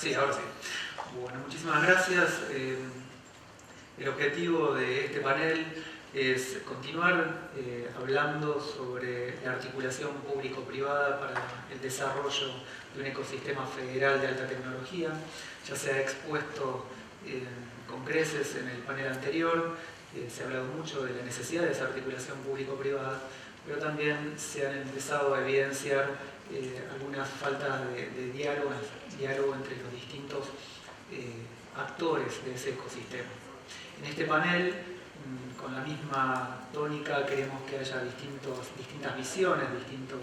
Sí, ahora sí. Bueno, muchísimas gracias. El objetivo de este panel es continuar hablando sobre la articulación público-privada para el desarrollo de un ecosistema federal de alta tecnología. Ya se ha expuesto con creces en el panel anterior, se ha hablado mucho de la necesidad de esa articulación público-privada, pero también se han empezado a evidenciar algunas faltas de diálogo entre los distintos actores de ese ecosistema. En este panel, con la misma tónica, queremos que haya distintas visiones, distintos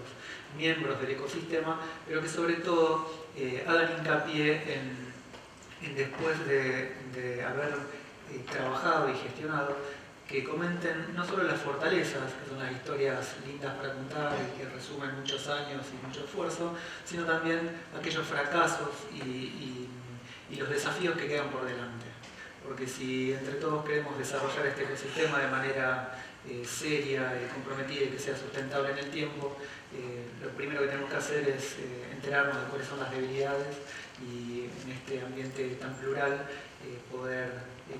miembros del ecosistema, pero que sobre todo hagan hincapié en después de haber trabajado y gestionado, que comenten no solo las fortalezas, que son las historias lindas para contar y que resumen muchos años y mucho esfuerzo, sino también aquellos fracasos y los desafíos que quedan por delante. Porque si entre todos queremos desarrollar este ecosistema de manera seria y comprometida y que sea sustentable en el tiempo, lo primero que tenemos que hacer es enterarnos de cuáles son las debilidades y en este ambiente tan plural poder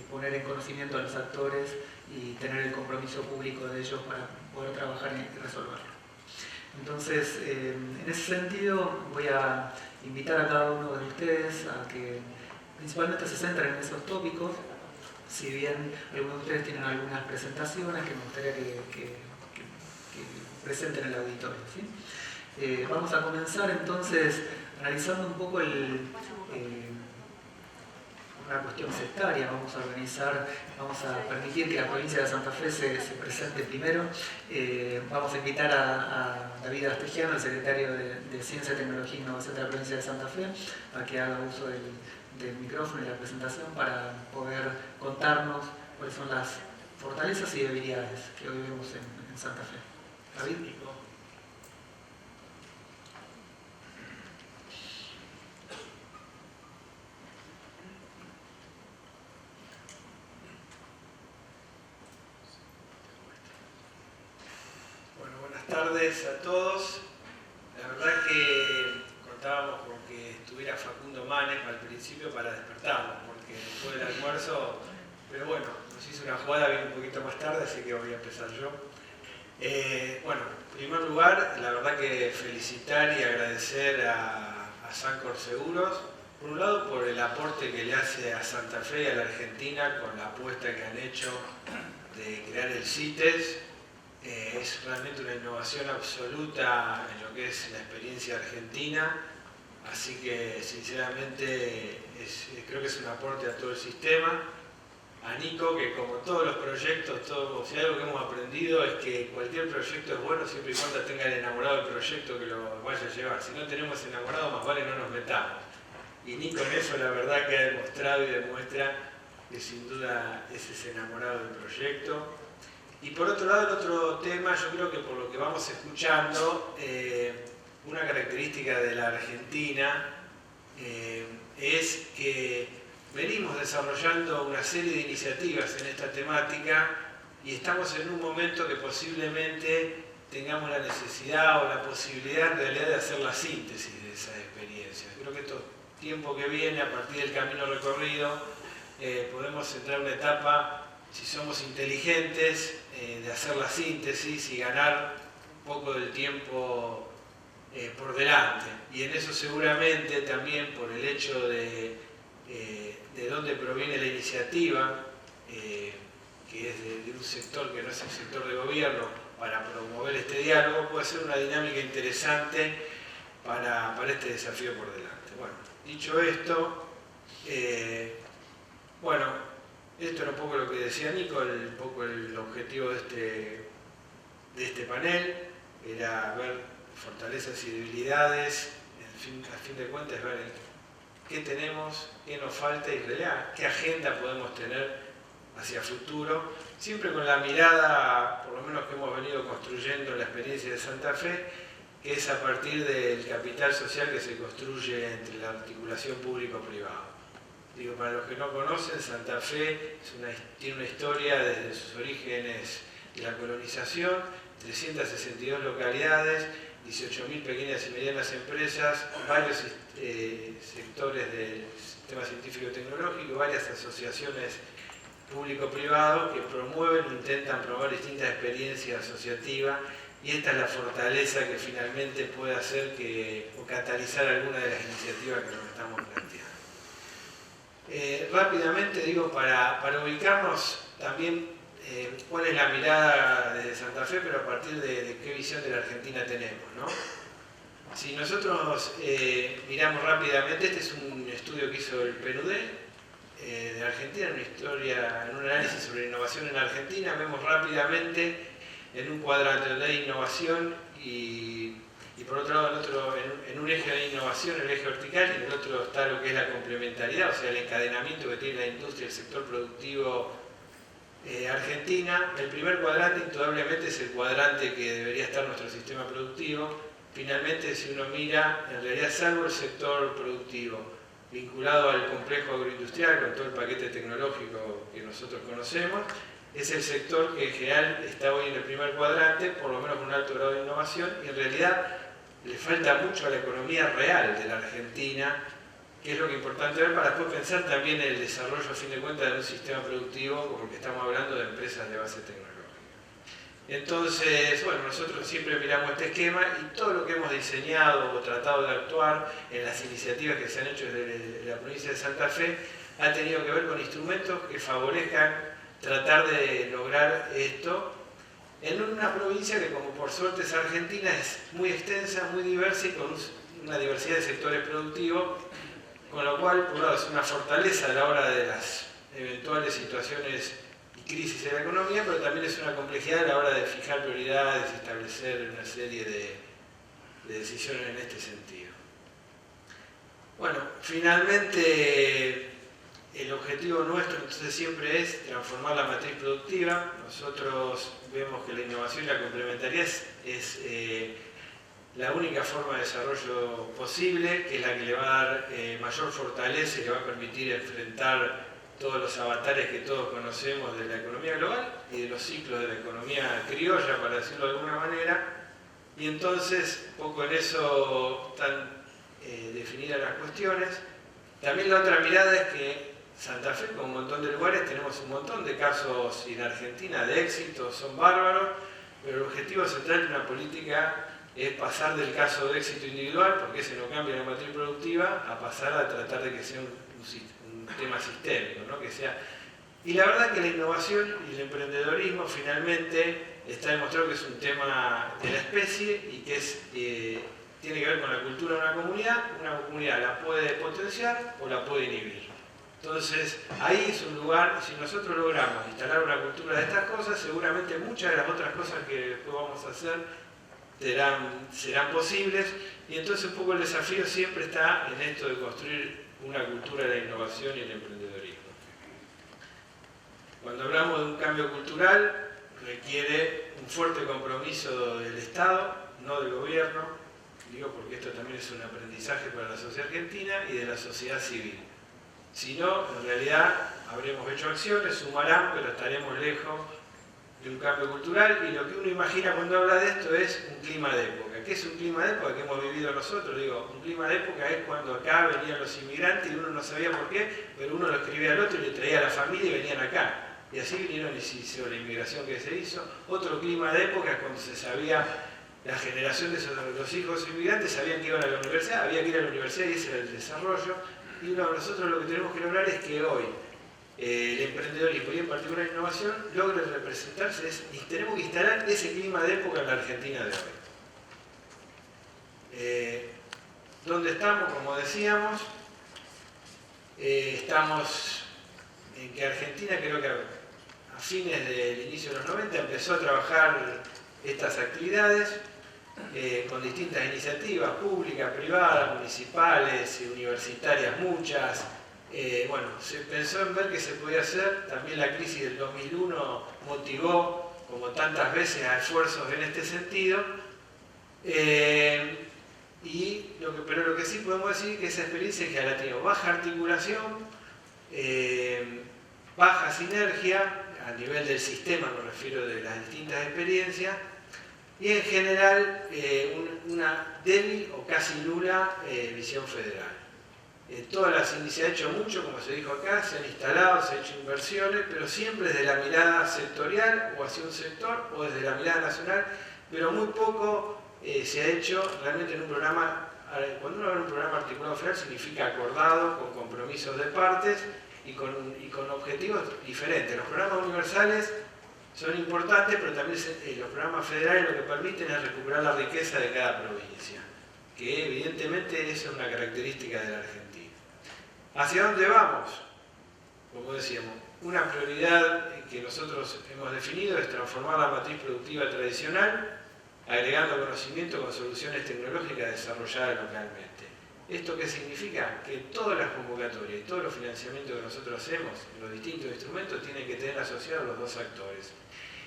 poner en conocimiento a los actores y tener el compromiso público de ellos para poder trabajar y resolverlo. Entonces, en ese sentido, voy a invitar a cada uno de ustedes a que principalmente se centren en esos tópicos, si bien algunos de ustedes tienen algunas presentaciones que me gustaría que presenten en el auditorio, ¿sí? Vamos a comenzar entonces analizando un poco una cuestión sectaria. Vamos a permitir que la provincia de Santa Fe se presente primero. Vamos a invitar a David Astegiano, el secretario de Ciencia, Tecnología e Innovación de la provincia de Santa Fe, a que haga uso del micrófono y la presentación para poder contarnos cuáles son las fortalezas y debilidades que hoy vemos en Santa Fe. David. Buenas tardes a todos. La verdad que contábamos con que estuviera Facundo Manes al principio para despertarnos, porque después del almuerzo, pero bueno, nos hizo una jugada, bien un poquito más tarde, así que voy a empezar yo. Bueno, en primer lugar, la verdad que felicitar y agradecer a Sancor Seguros, por un lado por el aporte que le hace a Santa Fe y a la Argentina con la apuesta que han hecho de crear el CITES. Es realmente una innovación absoluta en lo que es la experiencia argentina, así que sinceramente creo que es un aporte a todo el sistema. A Nico, que como todos los proyectos, si hay algo que hemos aprendido es que cualquier proyecto es bueno siempre y cuando tenga el enamorado del proyecto que lo vaya a llevar. Si no tenemos enamorado, más vale no nos metamos. Y Nico en eso la verdad que ha demostrado y demuestra que sin duda es ese enamorado del proyecto. Y por otro lado, el otro tema, yo creo que por lo que vamos escuchando, una característica de la Argentina es que venimos desarrollando una serie de iniciativas en esta temática y estamos en un momento que posiblemente tengamos la necesidad o la posibilidad en realidad de hacer la síntesis de esas experiencias. Creo que este tiempo que viene, a partir del camino recorrido, podemos entrar en una etapa, si somos inteligentes, de hacer la síntesis y ganar un poco del tiempo por delante. Y en eso seguramente también por el hecho de dónde proviene la iniciativa, que es de un sector que no es el sector de gobierno, para promover este diálogo, puede ser una dinámica interesante para este desafío por delante. Bueno, dicho esto, esto era un poco lo que decía Nico, un poco el objetivo de este panel, era ver fortalezas y debilidades, a fin de cuentas ver qué tenemos, qué nos falta y en realidad qué agenda podemos tener hacia futuro, siempre con la mirada, por lo menos que hemos venido construyendo en la experiencia de Santa Fe, que es a partir del capital social que se construye entre la articulación público-privada. Digo, para los que no conocen, Santa Fe tiene una historia desde sus orígenes de la colonización, 362 localidades, 18.000 pequeñas y medianas empresas, varios sectores del sistema científico-tecnológico, varias asociaciones público-privado que promueven e intentan promover distintas experiencias asociativas, y esta es la fortaleza que finalmente puede hacer o catalizar alguna de las iniciativas que nos estamos planteando. Rápidamente digo, para ubicarnos también cuál es la mirada desde Santa Fe, pero a partir de qué visión de la Argentina tenemos, ¿no? Si nosotros miramos rápidamente, este es un estudio que hizo el PNUD de Argentina, en un análisis sobre innovación en Argentina, vemos rápidamente en un cuadrante donde hay innovación y por otro lado en un eje de innovación, el eje vertical, y en el otro está lo que es la complementariedad, o sea, el encadenamiento que tiene la industria y el sector productivo Argentina. El primer cuadrante indudablemente es el cuadrante que debería estar nuestro sistema productivo. Finalmente, si uno mira, en realidad salvo el sector productivo vinculado al complejo agroindustrial con todo el paquete tecnológico que nosotros conocemos, es el sector que en general está hoy en el primer cuadrante, por lo menos con un alto grado de innovación, y en realidad le falta mucho a la economía real de la Argentina, que es lo que es importante ver para después pensar también el desarrollo, a fin de cuentas, de un sistema productivo, porque estamos hablando de empresas de base tecnológica. Entonces, bueno, nosotros siempre miramos este esquema y todo lo que hemos diseñado o tratado de actuar en las iniciativas que se han hecho desde la provincia de Santa Fe ha tenido que ver con instrumentos que favorezcan tratar de lograr esto en una provincia que, como por suerte es Argentina, es muy extensa, muy diversa y con una diversidad de sectores productivos, con lo cual, por un lado, es una fortaleza a la hora de las eventuales situaciones y crisis en la economía, pero también es una complejidad a la hora de fijar prioridades y establecer una serie de decisiones en este sentido. Bueno, finalmente, el objetivo nuestro entonces siempre es transformar la matriz productiva. Nosotros vemos que la innovación y la complementariedad es la única forma de desarrollo posible, que es la que le va a dar mayor fortaleza y le va a permitir enfrentar todos los avatares que todos conocemos de la economía global y de los ciclos de la economía criolla, para decirlo de alguna manera. Y entonces, un poco en eso están definidas las cuestiones. También la otra mirada es que Santa Fe, con un montón de lugares, tenemos un montón de casos en Argentina de éxito, son bárbaros, pero el objetivo central de una política es pasar del caso de éxito individual, porque ese no cambia la matriz productiva, a pasar a tratar de que sea un tema sistémico, ¿no? Que sea... Y la verdad que la innovación y el emprendedorismo finalmente está demostrado que es un tema de la especie y que tiene que ver con la cultura de una comunidad la puede potenciar o la puede inhibir. Entonces, ahí es un lugar, si nosotros logramos instalar una cultura de estas cosas, seguramente muchas de las otras cosas que después vamos a hacer serán posibles, y entonces un poco el desafío siempre está en esto de construir una cultura de la innovación y el emprendedorismo. Cuando hablamos de un cambio cultural, requiere un fuerte compromiso del Estado, no del gobierno, digo porque esto también es un aprendizaje para la sociedad argentina y de la sociedad civil. Si no, en realidad habremos hecho acciones, sumarán, pero estaremos lejos de un cambio cultural, y lo que uno imagina cuando habla de esto es un clima de época. ¿Qué es un clima de época que hemos vivido nosotros? Digo, un clima de época es cuando acá venían los inmigrantes y uno no sabía por qué, pero uno lo escribía al otro y le traía a la familia y venían acá. Y así vinieron y se hizo la inmigración que se hizo. Otro clima de época es cuando se sabía, la generación de los hijos inmigrantes sabían que iban a la universidad, había que ir a la universidad y ese era el desarrollo. Y nosotros lo que tenemos que lograr es que hoy el emprendedorismo y en particular la innovación logre representarse, tenemos que instalar ese clima de época en la Argentina de hoy. ¿Dónde estamos? Como decíamos, estamos en que Argentina, creo que a fines del inicio de los 90 empezó a trabajar estas actividades con distintas iniciativas públicas, privadas, municipales, universitarias muchas. Bueno, se pensó en ver qué se podía hacer. También la crisis del 2001 motivó, como tantas veces, a esfuerzos en este sentido. Pero lo que sí podemos decir es que esa experiencia ya la tiene baja articulación, baja sinergia, a nivel del sistema me refiero de las distintas experiencias, y en general una débil o casi nula visión federal. Se ha hecho mucho, como se dijo acá, se han instalado, se han hecho inversiones, pero siempre desde la mirada sectorial o hacia un sector o desde la mirada nacional, pero muy poco se ha hecho realmente en un programa. Cuando uno habla de un programa articulado federal significa acordado, con compromisos de partes y con objetivos diferentes. Los programas universales son importantes, pero también los programas federales lo que permiten es recuperar la riqueza de cada provincia, que evidentemente esa es una característica de la Argentina. ¿Hacia dónde vamos? Como decíamos, una prioridad que nosotros hemos definido es transformar la matriz productiva tradicional, agregando conocimiento con soluciones tecnológicas desarrolladas localmente. ¿Esto qué significa? Que todas las convocatorias y todos los financiamientos que nosotros hacemos en los distintos instrumentos tienen que tener asociados los dos actores.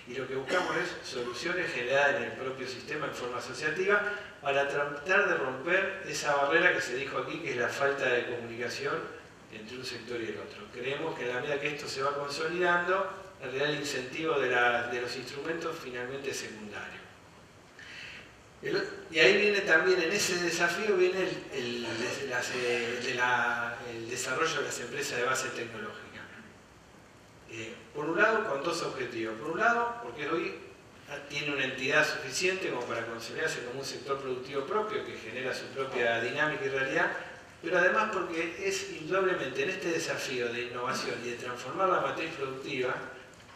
Y lo que buscamos es soluciones generadas en el propio sistema en forma asociativa para tratar de romper esa barrera que se dijo aquí, que es la falta de comunicación entre un sector y el otro. Creemos que en la medida que esto se va consolidando, en realidad el incentivo de los instrumentos finalmente es secundario. Y ahí viene también, en ese desafío, viene el desarrollo de las empresas de base tecnológica. Por un lado, con dos objetivos. Por un lado, porque hoy tiene una entidad suficiente como para consolidarse como un sector productivo propio que genera su propia dinámica y realidad, pero además porque es indudablemente en este desafío de innovación y de transformar la matriz productiva,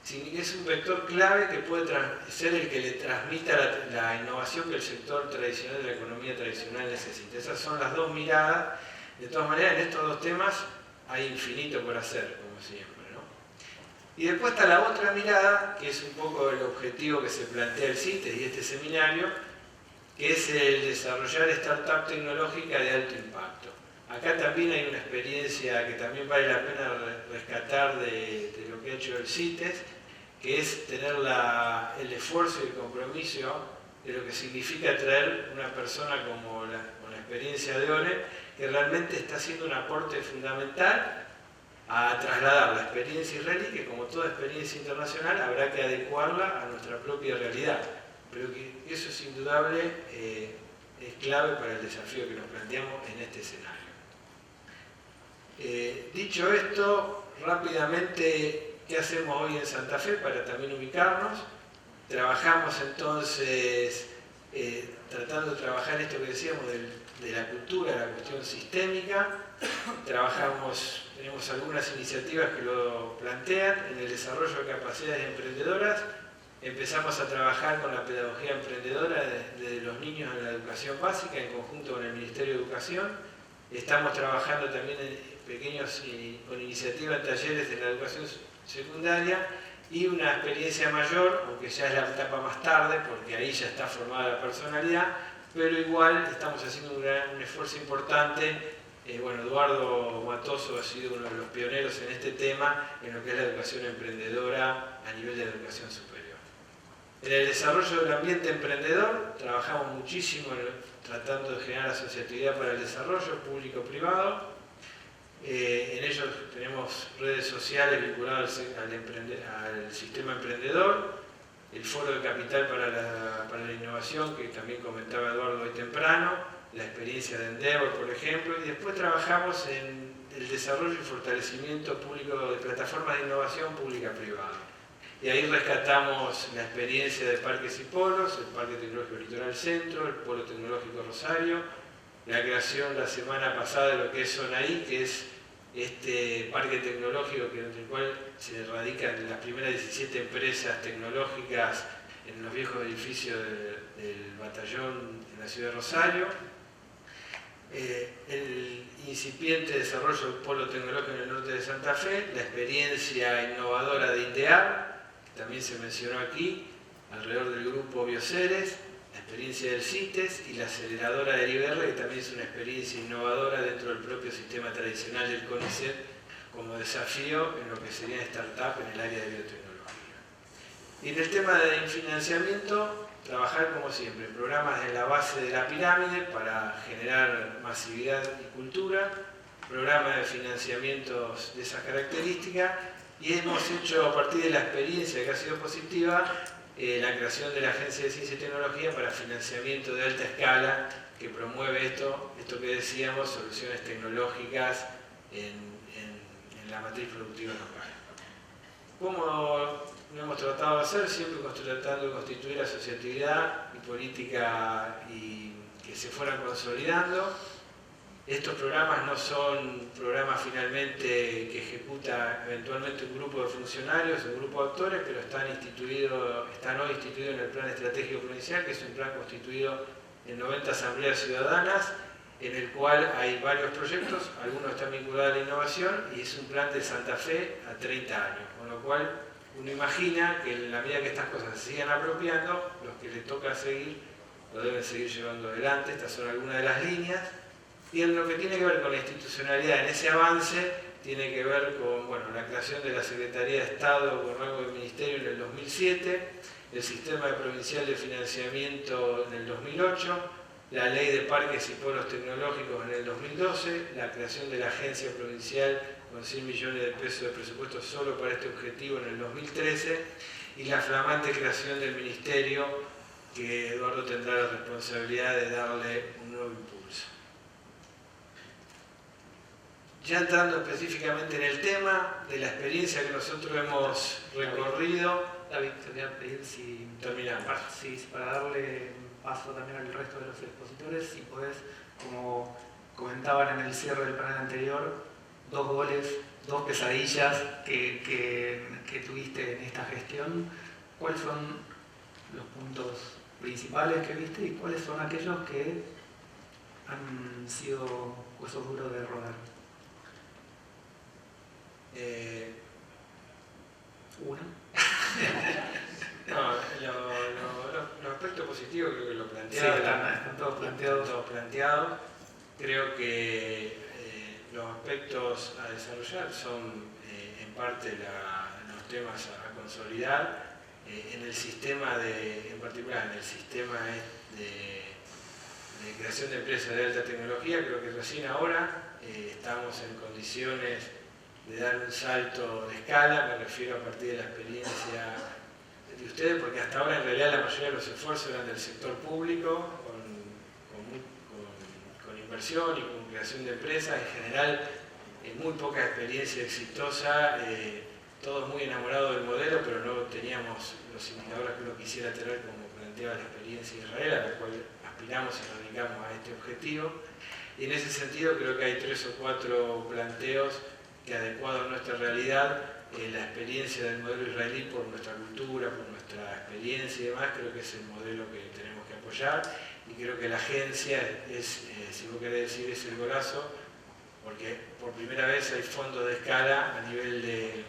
es un vector clave que puede ser el que le transmita la innovación que el sector tradicional de la economía tradicional necesita. Esas son las dos miradas. De todas maneras, en estos dos temas hay infinito por hacer, como siempre, ¿no? Y después está la otra mirada, que es un poco el objetivo que se plantea el CITES y este seminario, que es el desarrollar startup tecnológica de alto impacto. Acá también hay una experiencia que también vale la pena rescatar de lo que ha hecho el CITES, que es tener el esfuerzo y el compromiso de lo que significa traer una persona con la experiencia de ONE, que realmente está haciendo un aporte fundamental a trasladar la experiencia israelí, que como toda experiencia internacional habrá que adecuarla a nuestra propia realidad. Pero que eso es indudable, es clave para el desafío que nos planteamos en este escenario. Dicho esto, rápidamente, ¿qué hacemos hoy en Santa Fe para también ubicarnos? Trabajamos entonces, tratando de trabajar esto que decíamos de la cultura, la cuestión sistémica. Tenemos algunas iniciativas que lo plantean en el desarrollo de capacidades emprendedoras. Empezamos a trabajar con la pedagogía emprendedora desde los niños en la educación básica en conjunto con el Ministerio de Educación. Estamos trabajando también con iniciativas en talleres de la educación secundaria y una experiencia mayor, aunque ya es la etapa más tarde, porque ahí ya está formada la personalidad, pero igual estamos haciendo un esfuerzo importante. Eduardo Matoso ha sido uno de los pioneros en este tema, en lo que es la educación emprendedora a nivel de la educación superior. En el desarrollo del ambiente emprendedor, trabajamos muchísimo tratando de generar asociatividad para el desarrollo público-privado. En ellos tenemos redes sociales vinculadas al sistema emprendedor, el Foro de Capital para la Innovación, que también comentaba Eduardo hoy temprano, la experiencia de Endeavor, por ejemplo, y después trabajamos en el desarrollo y fortalecimiento público de plataformas de innovación pública-privada. Y ahí rescatamos la experiencia de Parques y Polos, el Parque Tecnológico Litoral Centro, el Polo Tecnológico Rosario, la creación la semana pasada de lo que es Sonaí, que es este parque tecnológico en el cual se radican las primeras 17 empresas tecnológicas en los viejos edificios del batallón en la ciudad de Rosario. El incipiente desarrollo del Polo Tecnológico en el norte de Santa Fe, la experiencia innovadora de INDEAR, que también se mencionó aquí, alrededor del grupo Bioceres, la experiencia del CITES y la aceleradora del IBR, que también es una experiencia innovadora dentro del propio sistema tradicional del CONICET como desafío en lo que sería startup en el área de biotecnología. Y en el tema de financiamiento, trabajar como siempre, programas en la base de la pirámide para generar masividad y cultura, programas de financiamientos de esas características, y hemos hecho a partir de la experiencia que ha sido positiva, la creación de la Agencia de Ciencia y Tecnología para financiamiento de alta escala que promueve esto que decíamos, soluciones tecnológicas en la matriz productiva local. ¿Cómo lo hemos tratado de hacer? Siempre tratando de constituir asociatividad y política y que se fueran consolidando. Estos programas no son programas finalmente que ejecuta eventualmente un grupo de funcionarios, un grupo de actores, pero están hoy instituidos en el Plan Estratégico Provincial, que es un plan constituido en 90 asambleas ciudadanas, en el cual hay varios proyectos, algunos están vinculados a la innovación, y es un plan de Santa Fe a 30 años, con lo cual uno imagina que en la medida que estas cosas se sigan apropiando, los que les toca seguir lo deben seguir llevando adelante. Estas son algunas de las líneas. Y en lo que tiene que ver con la institucionalidad, en ese avance, tiene que ver con la creación de la Secretaría de Estado con rango de ministerio en el 2007, el Sistema Provincial de Financiamiento en el 2008, la Ley de Parques y Polos Tecnológicos en el 2012, la creación de la Agencia Provincial con 100 millones de pesos de presupuesto solo para este objetivo en el 2013, y la flamante creación del Ministerio, que Eduardo tendrá la responsabilidad de darle un nuevo impulso. Ya entrando específicamente en el tema de la experiencia que nosotros hemos recorrido. David, te voy a pedir si terminamos. Para darle paso también al resto de los expositores, si podés, como comentaban en el cierre del panel anterior, 2 goles, 2 pesadillas que tuviste en esta gestión. ¿Cuáles son los puntos principales que viste y cuáles son aquellos que han sido huesos duros de rodar? Uno. No, los aspectos positivos creo que lo plantearon. Sí, están todos planteados. Creo que los aspectos a desarrollar son en parte los temas a consolidar. En el sistema en particular en el sistema de creación de empresas de alta tecnología, creo que recién ahora estamos en condiciones de dar un salto de escala. Me refiero a partir de la experiencia de ustedes, porque hasta ahora en realidad la mayoría de los esfuerzos eran del sector público, con inversión y con creación de empresas, en general muy poca experiencia exitosa, todos muy enamorados del modelo, pero no teníamos los indicadores que uno quisiera tener, como planteaba la experiencia de Israel, a la cual aspiramos y radicamos a este objetivo. Y en ese sentido creo que hay 3 o 4 planteos que, adecuados a nuestra realidad, la experiencia del modelo israelí por nuestra cultura, por nuestra experiencia y demás, creo que es el modelo que tenemos que apoyar, y creo que la agencia es, si vos querés decir, es el golazo, porque por primera vez hay fondos de escala a nivel del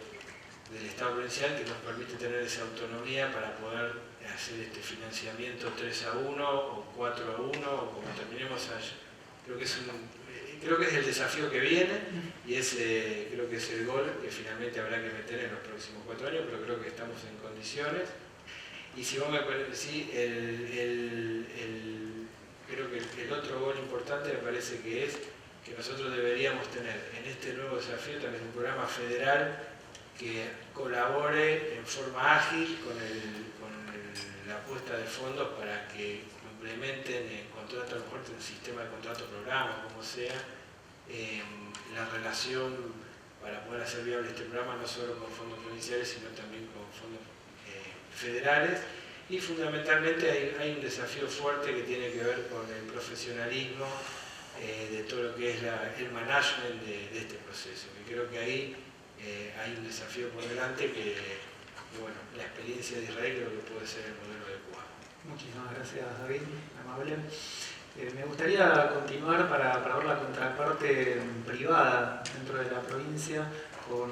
Estado provincial que nos permite tener esa autonomía para poder hacer este financiamiento 3-1 o 4-1 o como terminemos allá. Creo que es el desafío que viene y creo que es el gol que finalmente habrá que meter en los próximos 4 años, pero creo que estamos en condiciones. Y si vos me decís, creo que el otro gol importante me parece que es que nosotros deberíamos tener en este nuevo desafío también un programa federal que colabore en forma ágil con la puesta de fondos para que implementen el contrato, a lo mejor el sistema de contrato programa, como sea, la relación para poder hacer viable este programa, no solo con fondos provinciales, sino también con fondos federales. Y fundamentalmente hay un desafío fuerte que tiene que ver con el profesionalismo de todo lo que es el management de este proceso, que creo que ahí hay un desafío por delante que la experiencia de Israel creo que puede ser el modelo adecuado. Muchísimas gracias, David, amable. Me gustaría continuar para ver la contraparte privada dentro de la provincia con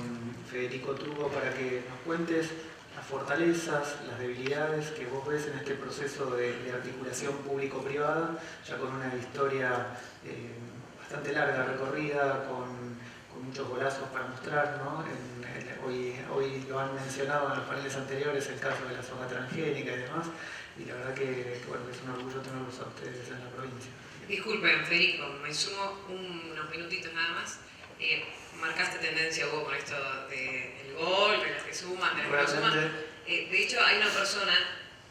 Federico Trugo para que nos cuentes las fortalezas, las debilidades que vos ves en este proceso de articulación público-privada, ya con una historia bastante larga recorrida, con muchos golazos para mostrar, ¿no? Hoy lo han mencionado en los paneles anteriores, el caso de la zona transgénica y demás, y la verdad que es un orgullo tenerlos a ustedes en la provincia. Disculpen, Federico, me sumo unos minutitos nada más. Marcaste tendencia, Hugo, con esto del gol, de los que suman, de los que no suman. De hecho, hay una persona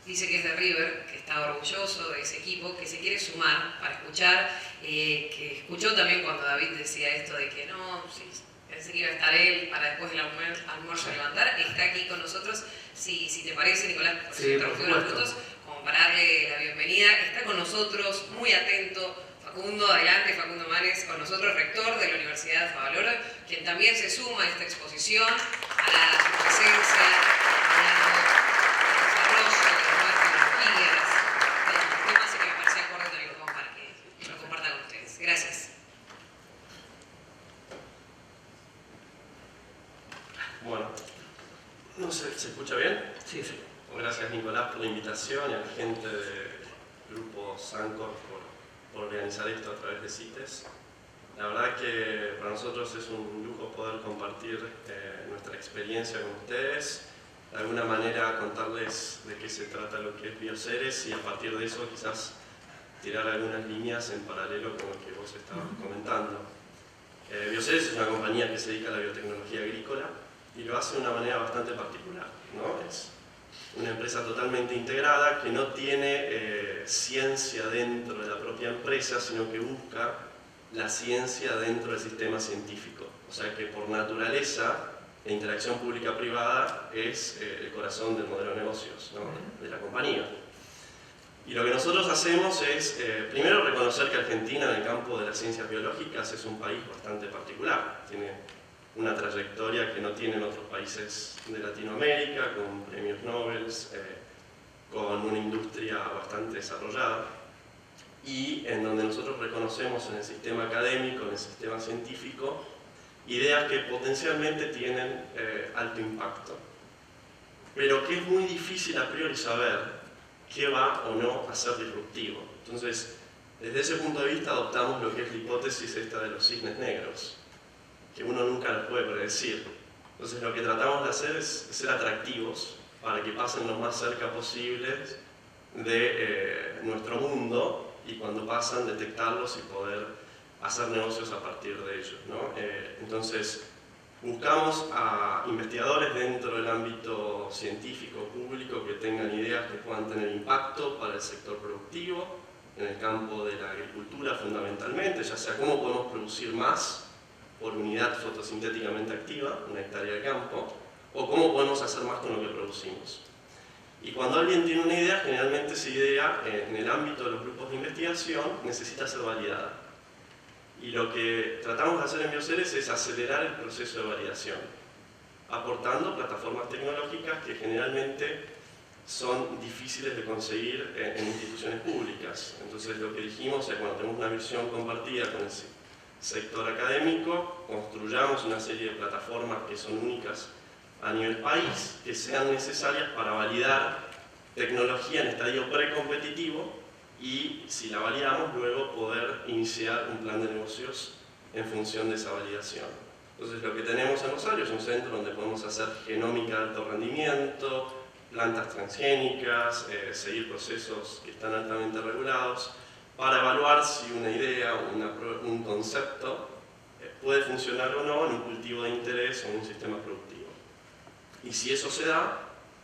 dice que es de River, que está orgulloso de ese equipo, que se quiere sumar para escuchar, que escuchó también cuando David decía esto de que no, sí, pensé que iba a estar él para después del almuerzo levantar, está aquí con nosotros, si te parece, Nicolás, por sí, unos minutos, como para darle la bienvenida, está con nosotros, muy atento, Facundo, adelante, Facundo Manes, con nosotros, rector de la Universidad de Favaloro, quien también se suma a esta exposición, a su presencia, hablando del desarrollo de las nuevas tecnologías, de los temas, y que me parecía acorde también como para que lo comparta con ustedes. Gracias. Bueno, no sé, ¿se escucha bien? Sí, sí. Gracias, Nicolás, por la invitación y a la gente del grupo Sancor por organizar esto a través de CITES. La verdad que para nosotros es un lujo poder compartir nuestra experiencia con ustedes, de alguna manera contarles de qué se trata lo que es Bioceres y a partir de eso quizás tirar algunas líneas en paralelo con lo que vos estabas comentando. Bioceres es una compañía que se dedica a la biotecnología agrícola y lo hace de una manera bastante particular, ¿no? Es una empresa totalmente integrada que no tiene ciencia dentro de la propia empresa, sino que busca la ciencia dentro del sistema científico. O sea que por naturaleza la interacción pública-privada es el corazón del modelo de negocios, ¿no? De la compañía. Y lo que nosotros hacemos es, primero, reconocer que Argentina en el campo de las ciencias biológicas es un país bastante particular. Tiene una trayectoria que no tienen otros países de Latinoamérica, con premios Nobel, con una industria bastante desarrollada, y en donde nosotros reconocemos en el sistema académico, en el sistema científico, ideas que potencialmente tienen alto impacto, pero que es muy difícil a priori saber qué va o no a ser disruptivo. Entonces, desde ese punto de vista adoptamos lo que es la hipótesis esta de los cisnes negros, que uno nunca lo puede predecir. Entonces lo que tratamos de hacer es ser atractivos para que pasen lo más cerca posibles de nuestro mundo y cuando pasan detectarlos y poder hacer negocios a partir de ellos, ¿no? Entonces buscamos a investigadores dentro del ámbito científico público que tengan ideas que puedan tener impacto para el sector productivo, en el campo de la agricultura fundamentalmente, ya sea cómo podemos producir más por unidad fotosintéticamente activa, una hectárea de campo, o cómo podemos hacer más con lo que producimos. Y cuando alguien tiene una idea, generalmente esa idea, en el ámbito de los grupos de investigación, necesita ser validada. Y lo que tratamos de hacer en Bioceres es acelerar el proceso de validación, aportando plataformas tecnológicas que generalmente son difíciles de conseguir en instituciones públicas. Entonces lo que dijimos es, cuando tenemos una visión compartida con el sector académico, construyamos una serie de plataformas que son únicas a nivel país, que sean necesarias para validar tecnología en estadio precompetitivo y, si la validamos, luego poder iniciar un plan de negocios en función de esa validación. Entonces lo que tenemos en Rosario es un centro donde podemos hacer genómica de alto rendimiento, plantas transgénicas, seguir procesos que están altamente regulados, para evaluar si una idea o un concepto puede funcionar o no en un cultivo de interés o en un sistema productivo. Y si eso se da,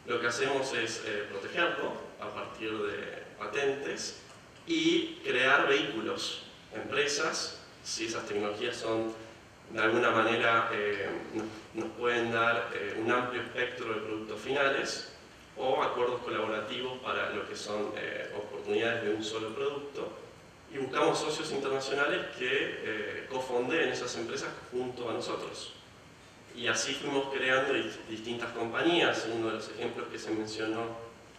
lo que hacemos es protegerlo a partir de patentes y crear vehículos, empresas, si esas tecnologías son de alguna manera, nos pueden dar un amplio espectro de productos finales o acuerdos colaborativos para lo que son oportunidades de un solo producto. Y buscamos socios internacionales que cofondeen esas empresas junto a nosotros. Y así fuimos creando distintas compañías. Uno de los ejemplos que se mencionó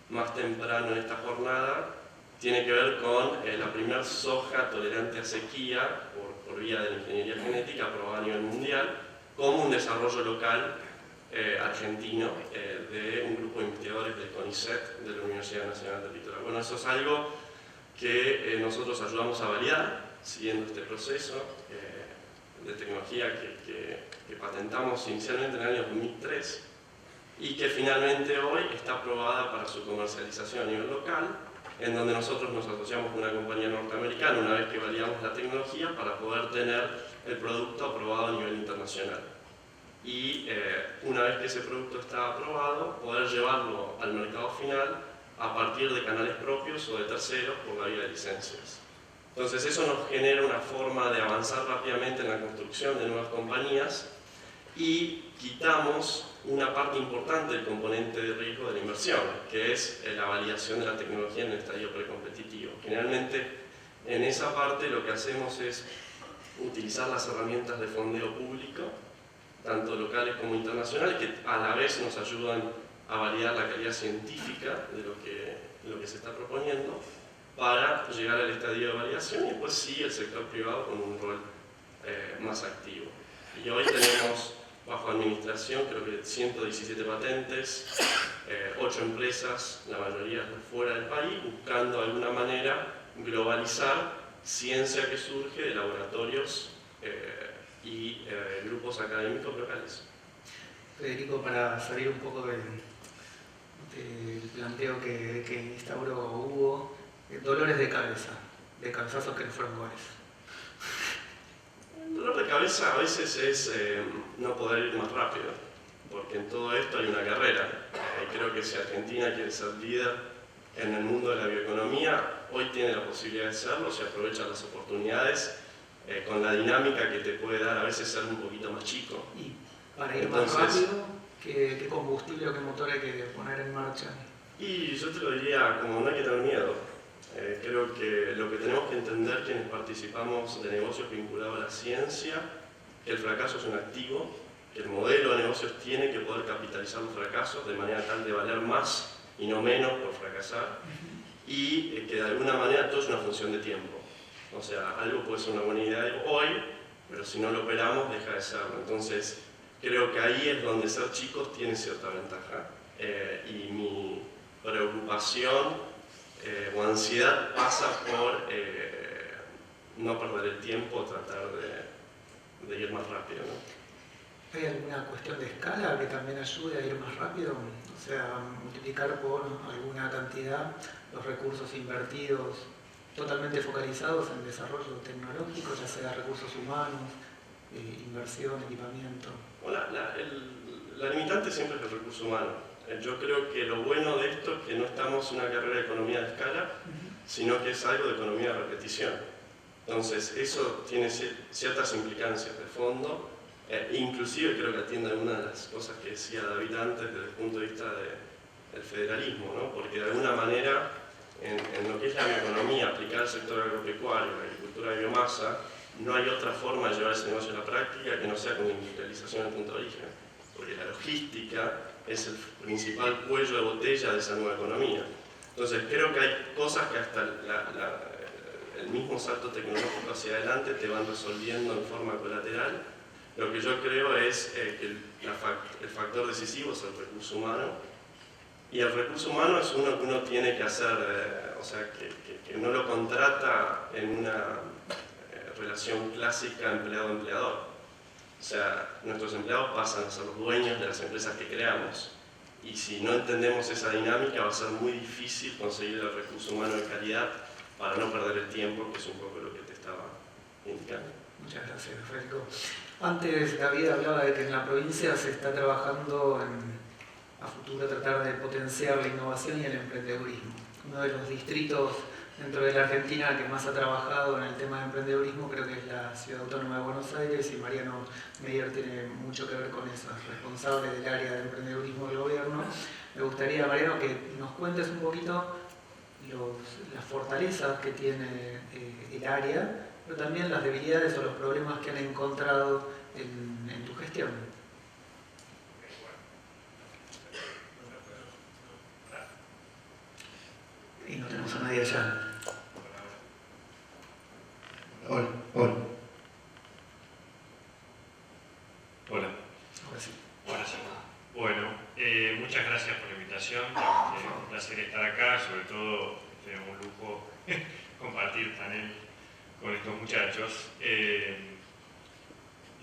más temprano en esta jornada tiene que ver con la primera soja tolerante a sequía por vía de la ingeniería genética aprobada a nivel mundial, como un desarrollo local argentino de un grupo de investigadores del CONICET de la Universidad Nacional del Litoral. Bueno, eso es algo que nosotros ayudamos a validar siguiendo este proceso de tecnología que patentamos inicialmente en el año 2003 y que finalmente hoy está aprobada para su comercialización a nivel local, en donde nosotros nos asociamos con una compañía norteamericana una vez que validamos la tecnología para poder tener el producto aprobado a nivel internacional. Y una vez que ese producto está aprobado, poder llevarlo al mercado final a partir de canales propios o de terceros por la vía de licencias. Entonces eso nos genera una forma de avanzar rápidamente en la construcción de nuevas compañías y quitamos una parte importante del componente de riesgo de la inversión, que es la validación de la tecnología en el estadio precompetitivo. Generalmente en esa parte lo que hacemos es utilizar las herramientas de fondeo público, tanto locales como internacionales, que a la vez nos ayudan a validar la calidad científica de lo que se está proponiendo para llegar al estadio de validación, y después sí el sector privado con un rol más activo. Y hoy tenemos bajo administración creo que 117 patentes, 8 empresas, la mayoría fuera del país, buscando de alguna manera globalizar ciencia que surge de laboratorios y grupos académicos locales. Federico, para salir un poco del planteo que instauró Hugo, dolores de cabeza, de cabezazos que no fueron goles. El dolor de cabeza a veces es no poder ir más rápido, porque en todo esto hay una carrera. Creo que si Argentina quiere ser líder en el mundo de la bioeconomía, hoy tiene la posibilidad de serlo si aprovecha las oportunidades con la dinámica que te puede dar a veces ser un poquito más chico. Y para ir más rápido, ¿qué combustible o qué motor hay que poner en marcha? Y yo te lo diría como no hay que tener miedo. Creo que lo que tenemos que entender quienes participamos de negocios vinculados a la ciencia, que el fracaso es un activo, que el modelo de negocios tiene que poder capitalizar los fracasos de manera tal de valer más y no menos por fracasar, y que de alguna manera todo es una función de tiempo. O sea, algo puede ser una buena idea hoy, pero si no lo operamos deja de serlo. Entonces, creo que ahí es donde ser chicos tiene cierta ventaja. Y mi preocupación o ansiedad pasa por no perder el tiempo, tratar de ir más rápido, ¿no? ¿Hay alguna cuestión de escala que también ayude a ir más rápido? O sea, multiplicar por alguna cantidad los recursos invertidos totalmente focalizados en desarrollo tecnológico, ya sea recursos humanos, inversión, equipamiento. Bueno, la limitante siempre es el recurso humano. Yo creo que lo bueno de esto es que no estamos en una carrera de economía de escala, sino que es algo de economía de repetición. Entonces, eso tiene ciertas implicancias de fondo, inclusive creo que atiende a algunas de las cosas que decía David antes desde el punto de vista del federalismo, ¿no? Porque de alguna manera, en lo que es la bioeconomía, aplicar al sector agropecuario, la agricultura de biomasa, no hay otra forma de llevar ese negocio a la práctica que no sea con industrialización en el punto de origen. Porque la logística es el principal cuello de botella de esa nueva economía. Entonces creo que hay cosas que hasta el mismo salto tecnológico hacia adelante te van resolviendo en forma colateral. Lo que yo creo es que el factor decisivo es el recurso humano, y el recurso humano es uno que uno tiene que hacer, o sea, que no lo contrata en una relación clásica empleado-empleador. O sea, nuestros empleados pasan a ser los dueños de las empresas que creamos. Y si no entendemos esa dinámica, va a ser muy difícil conseguir el recurso humano de calidad para no perder el tiempo, que es un poco lo que te estaba indicando. Muchas gracias, Federico. Antes David hablaba de que en la provincia se está trabajando a futuro tratar de potenciar la innovación y el emprendedurismo. Uno de los distritos dentro de la Argentina que más ha trabajado en el tema de emprendedurismo creo que es la Ciudad Autónoma de Buenos Aires, y Mariano Meyer tiene mucho que ver con eso, es responsable del área de emprendedurismo del gobierno. Me gustaría, Mariano, que nos cuentes un poquito las fortalezas que tiene el área, pero también las debilidades o los problemas que han encontrado en tu gestión. Y no tenemos a nadie allá. Hola. Ahora sí. Bueno, muchas gracias por la invitación. Es un placer estar acá, sobre todo es un lujo compartir panel con estos muchachos.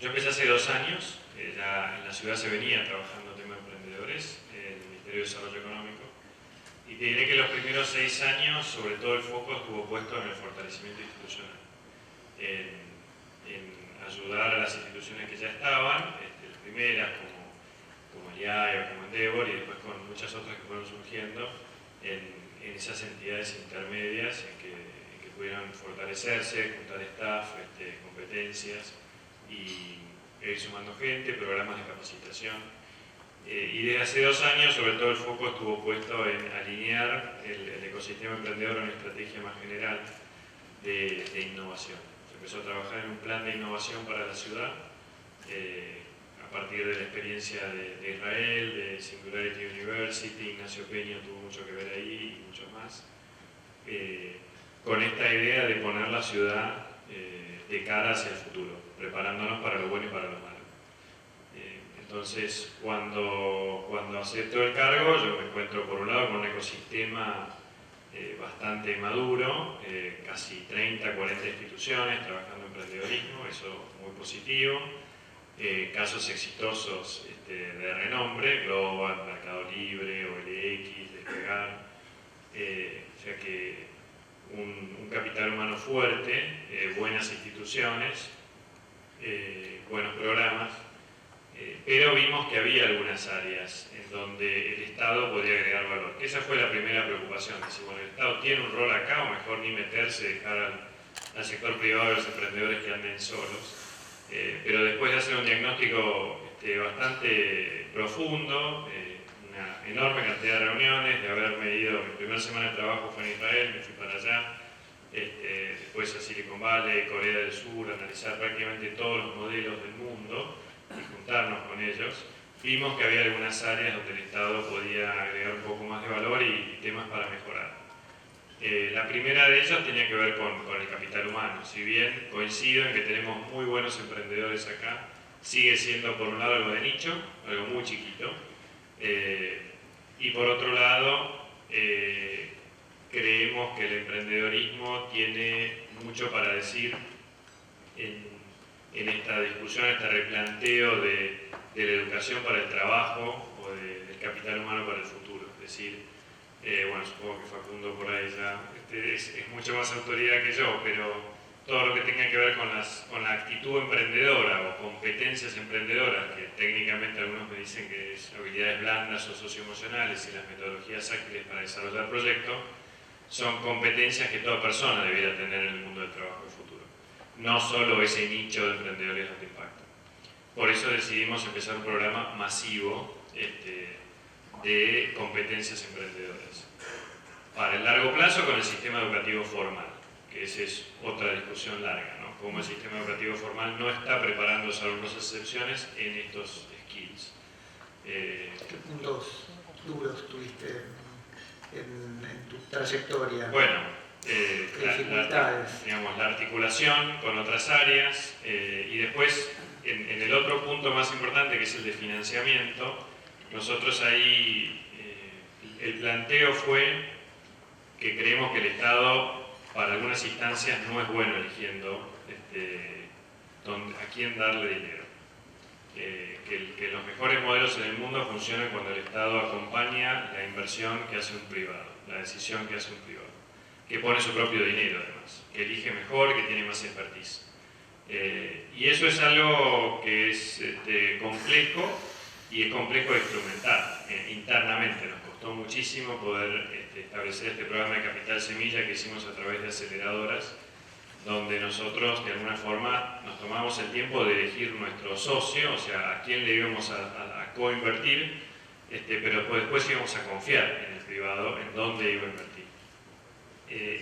Yo empecé hace 2 años, ya en la ciudad se venía trabajando en temas de emprendedores, en el Ministerio de Desarrollo Económico. Y te diré que los primeros 6 años, sobre todo el foco estuvo puesto en el fortalecimiento institucional, en ayudar a las instituciones que ya estaban, las primeras como IAE o como Endeavor, y después con muchas otras que fueron surgiendo, en en esas entidades intermedias en que pudieran fortalecerse, juntar staff, competencias y ir sumando gente, programas de capacitación. Y desde hace 2 años, sobre todo, el foco estuvo puesto en alinear el ecosistema emprendedor a una estrategia más general de innovación. Se empezó a trabajar en un plan de innovación para la ciudad, a partir de la experiencia de Israel, de Singularity University. Ignacio Peña tuvo mucho que ver ahí y muchos más, con esta idea de poner la ciudad de cara hacia el futuro, preparándonos para lo bueno y para lo malo. Entonces, cuando acepto el cargo, yo me encuentro por un lado con un ecosistema bastante maduro, casi 30, 40 instituciones trabajando en emprendedorismo, eso muy positivo, casos exitosos de renombre, Global, Mercado Libre, OLX, Despegar, o sea que un capital humano fuerte, buenas instituciones, buenos programas, pero vimos que había algunas áreas en donde el Estado podía agregar valor. Esa fue la primera preocupación, decir, bueno, el Estado tiene un rol acá, o mejor ni meterse, dejar al sector privado y a los emprendedores que anden solos. Pero después de hacer un diagnóstico bastante profundo, una enorme cantidad de reuniones, de haberme ido, mi primera semana de trabajo fue en Israel, me fui para allá, después a Silicon Valley, Corea del Sur, analizar prácticamente todos los modelos del mundo y juntarnos con ellos, vimos que había algunas áreas donde el Estado podía agregar un poco más de valor y temas para mejorar. La primera de ellas tenía que ver con el capital humano. Si bien coincido en que tenemos muy buenos emprendedores acá, sigue siendo por un lado algo de nicho, algo muy chiquito, y por otro lado creemos que el emprendedorismo tiene mucho para decir en esta discusión, este replanteo de la educación para el trabajo o del capital humano para el futuro. Es decir, bueno, supongo que Facundo por ahí ya es mucho más autoridad que yo, pero todo lo que tenga que ver con la actitud emprendedora o competencias emprendedoras, que técnicamente algunos me dicen que es habilidades blandas o socioemocionales y las metodologías ágiles para desarrollar proyectos, son competencias que toda persona debiera tener en el mundo del trabajo del futuro, no solo ese nicho de emprendedores de alto impacto. Por eso decidimos empezar un programa masivo de competencias emprendedoras. Para el largo plazo con el sistema educativo formal, que esa es otra discusión larga, ¿no? Cómo el sistema educativo formal no está preparando, salvo unas excepciones, en estos skills. ¿Qué puntos duros tuviste en tu trayectoria? Bueno, dificultades. La articulación con otras áreas y después en el otro punto más importante, que es el de financiamiento, nosotros ahí el planteo fue que creemos que el Estado para algunas instancias no es bueno eligiendo a quién darle dinero. Que los mejores modelos en el mundo funcionan cuando el Estado acompaña la inversión que hace un privado, la decisión que hace un privado, que pone su propio dinero además, que elige mejor, que tiene más expertise. Y eso es algo que es complejo y es complejo de instrumentar internamente. Nos costó muchísimo poder establecer este programa de Capital Semilla que hicimos a través de aceleradoras, donde nosotros de alguna forma nos tomamos el tiempo de elegir nuestro socio, o sea, a quién le íbamos a coinvertir, pero después íbamos a confiar en el privado, en dónde iba a invertir.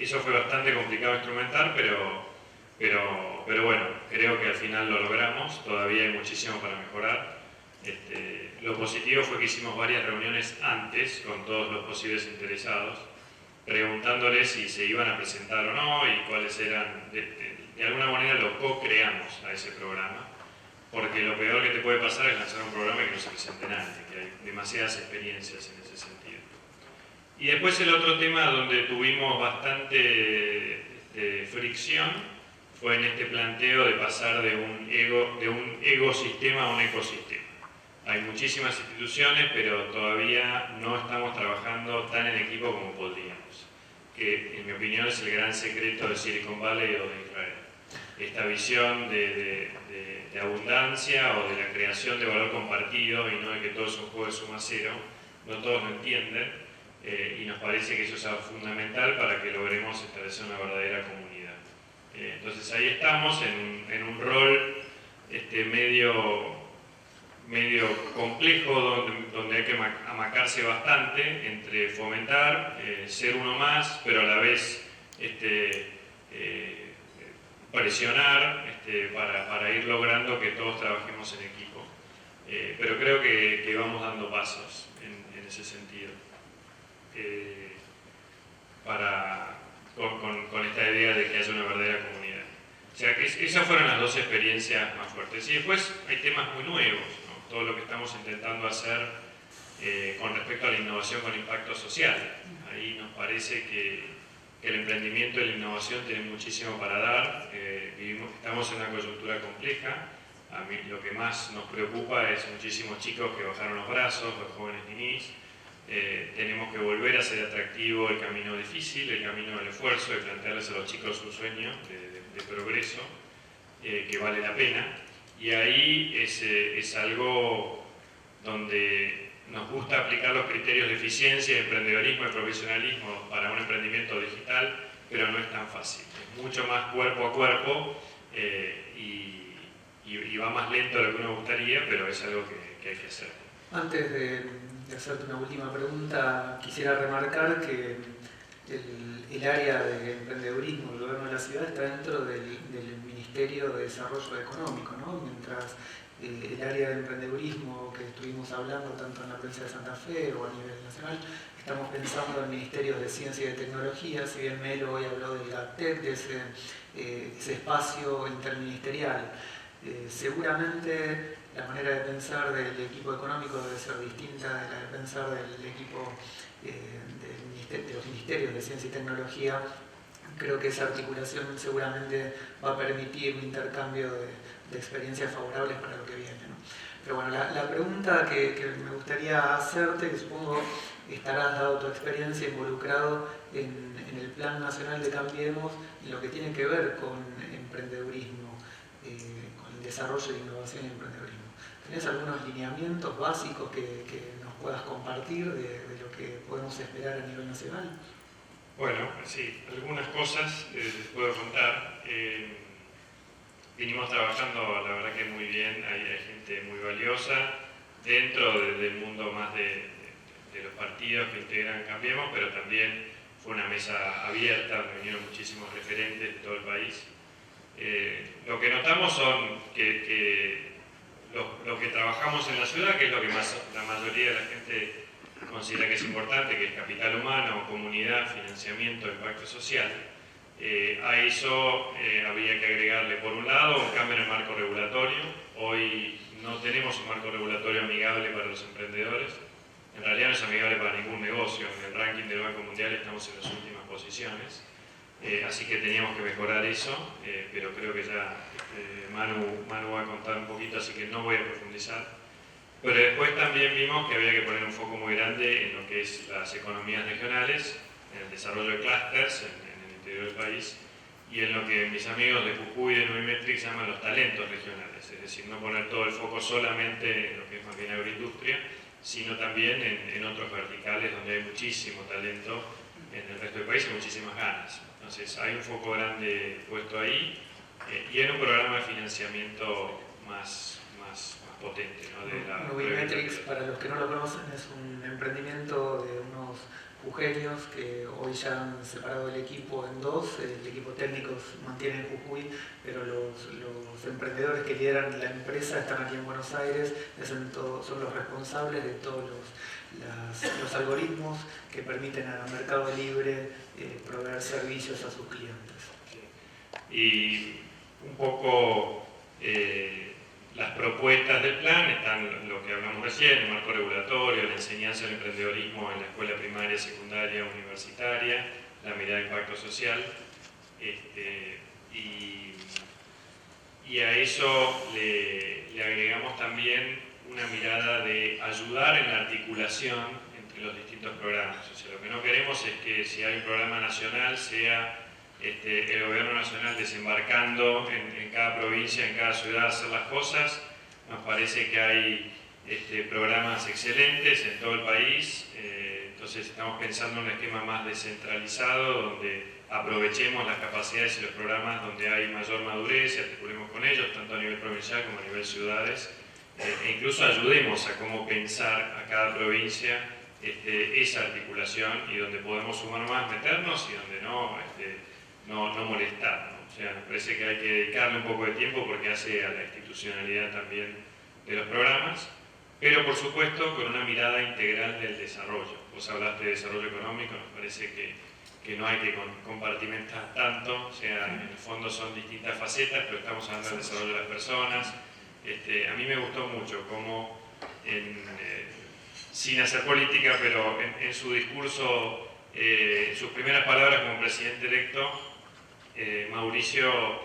Eso fue bastante complicado de instrumentar, pero bueno, creo que al final lo logramos, todavía hay muchísimo para mejorar. Lo positivo fue que hicimos varias reuniones antes con todos los posibles interesados, preguntándoles si se iban a presentar o no y cuáles eran, de alguna manera lo co-creamos a ese programa, porque lo peor que te puede pasar es lanzar un programa y que no se presente nadie, que hay demasiadas experiencias en ese sentido. Y después el otro tema donde tuvimos bastante fricción fue en este planteo de pasar de un ecosistema a un ecosistema. Hay muchísimas instituciones, pero todavía no estamos trabajando tan en equipo como podríamos, que en mi opinión es el gran secreto de Silicon Valley o de Israel. Esta visión de abundancia o de la creación de valor compartido y no de que todo es un juego de suma cero, no todos lo entienden, y nos parece que eso es fundamental para que logremos establecer una verdadera comunidad. Entonces ahí estamos en un rol medio complejo donde hay que amacarse bastante entre fomentar, ser uno más, pero a la vez presionar para ir logrando que todos trabajemos en equipo. Pero creo que vamos dando pasos en ese sentido. Con esta idea de que haya una verdadera comunidad. O sea, que esas fueron las dos experiencias más fuertes. Y después hay temas muy nuevos, ¿no? Todo lo que estamos intentando hacer con respecto a la innovación con impacto social. Ahí nos parece que el emprendimiento y la innovación tienen muchísimo para dar. Estamos en una coyuntura compleja. A mí lo que más nos preocupa es muchísimos chicos que bajaron los brazos, los jóvenes ninis. Tenemos que volver a hacer atractivo el camino difícil, el camino del esfuerzo, de plantearles a los chicos un sueño de progreso que vale la pena. Y ahí es algo donde nos gusta aplicar los criterios de eficiencia, de emprendedorismo y profesionalismo para un emprendimiento digital, pero no es tan fácil. Es mucho más cuerpo a cuerpo y va más lento de lo que uno gustaría, pero es algo que hay que hacer. Antes de hacerte una última pregunta, quisiera remarcar que el área de emprendedurismo del gobierno de la ciudad está dentro del Ministerio de Desarrollo Económico, ¿no? Mientras el área de emprendedurismo que estuvimos hablando tanto en la provincia de Santa Fe o a nivel nacional, estamos pensando en el Ministerio de Ciencia y de Tecnología, si bien Melo hoy habló del GATEC, de ese espacio interministerial. Seguramente la manera de pensar del equipo económico debe ser distinta de la de pensar del equipo de los ministerios de Ciencia y Tecnología. Creo que esa articulación seguramente va a permitir un intercambio de experiencias favorables para lo que viene, ¿no? Pero bueno, la pregunta que me gustaría hacerte, que supongo estarás, dado tu experiencia, involucrado en el Plan Nacional de Cambiemos y lo que tiene que ver con emprendedurismo, con el desarrollo de innovación y emprendedurismo. ¿Tenés algunos lineamientos básicos que nos puedas compartir de lo que podemos esperar a nivel nacional? Bueno, sí, algunas cosas les puedo contar. Vinimos trabajando, la verdad que muy bien, hay gente muy valiosa dentro del mundo más de los partidos que integran Cambiemos, pero también fue una mesa abierta donde vinieron muchísimos referentes de todo el país. Lo que notamos son que lo que trabajamos en la ciudad, que es lo que la mayoría de la gente considera que es importante, que es capital humano, comunidad, financiamiento, impacto social. A eso habría que agregarle, por un lado, un cambio en el marco regulatorio. Hoy no tenemos un marco regulatorio amigable para los emprendedores. En realidad no es amigable para ningún negocio. En el ranking del Banco Mundial estamos en las últimas posiciones. Así que teníamos que mejorar eso, pero creo que ya Manu va a contar un poquito, así que no voy a profundizar. Pero después también vimos que había que poner un foco muy grande en lo que es las economías regionales, en el desarrollo de clústeres en el interior del país y en lo que mis amigos de Jujuy y de Nubimetrics llaman los talentos regionales, es decir, no poner todo el foco solamente en lo que es más bien agroindustria, sino también en otros verticales donde hay muchísimo talento en el resto del país y muchísimas ganas. Entonces hay un foco grande puesto ahí y en un programa de financiamiento más potente, ¿no? Nubimetrics, para los que no lo conocen, es un emprendimiento de unos jujeños que hoy ya han separado el equipo en dos. El equipo técnico se mantiene en Jujuy, pero los emprendedores que lideran la empresa están aquí en Buenos Aires, son los responsables de todos los algoritmos que permiten al mercado libre proveer servicios a sus clientes. Y un poco las propuestas del plan están lo que hablamos recién, el marco regulatorio, la enseñanza del emprendedorismo en la escuela primaria, secundaria, universitaria, la mirada de impacto social, y a eso le agregamos también una mirada de ayudar en la articulación entre los distintos programas. O sea, lo que no queremos es que si hay un programa nacional sea el gobierno nacional desembarcando en cada provincia, en cada ciudad a hacer las cosas. Nos parece que hay programas excelentes en todo el país, Entonces estamos pensando en un esquema más descentralizado, donde aprovechemos las capacidades y los programas donde hay mayor madurez y articulemos con ellos, tanto a nivel provincial como a nivel ciudades, e incluso ayudemos a cómo pensar a cada provincia esa articulación, y donde podemos sumar más, meternos, y donde no molestar, ¿no? O sea, me parece que hay que dedicarle un poco de tiempo porque hace a la institucionalidad también de los programas, pero por supuesto con una mirada integral del desarrollo. Vos hablaste de desarrollo económico, nos parece que no hay que compartimentar tanto, o sea, en el fondo son distintas facetas, pero estamos hablando del desarrollo de las personas. A mí me gustó mucho cómo, sin hacer política, pero en su discurso, sus primeras palabras como presidente electo, Mauricio,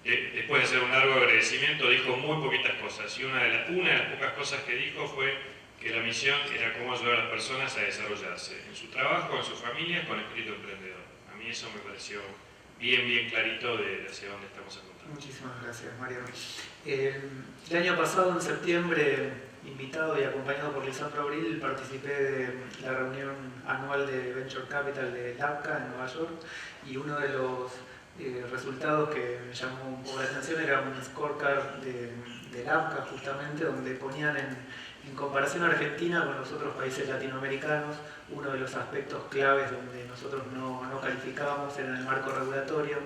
después de hacer un largo agradecimiento, dijo muy poquitas cosas, y una de las pocas cosas que dijo fue que la misión era cómo ayudar a las personas a desarrollarse en su trabajo, en sus familias, con espíritu emprendedor. A mí eso me pareció bien clarito de hacia dónde estamos apuntando. Muchísimas gracias, Mario. El año pasado, en septiembre, invitado y acompañado por Lisandro Abril, participé de la reunión anual de Venture Capital de LABCA en Nueva York, y uno de los resultados que me llamó un poco la atención era un scorecard de LABCA, justamente, donde ponían en comparación a Argentina con los otros países latinoamericanos, uno de los aspectos claves donde nosotros no calificábamos era en el marco regulatorio.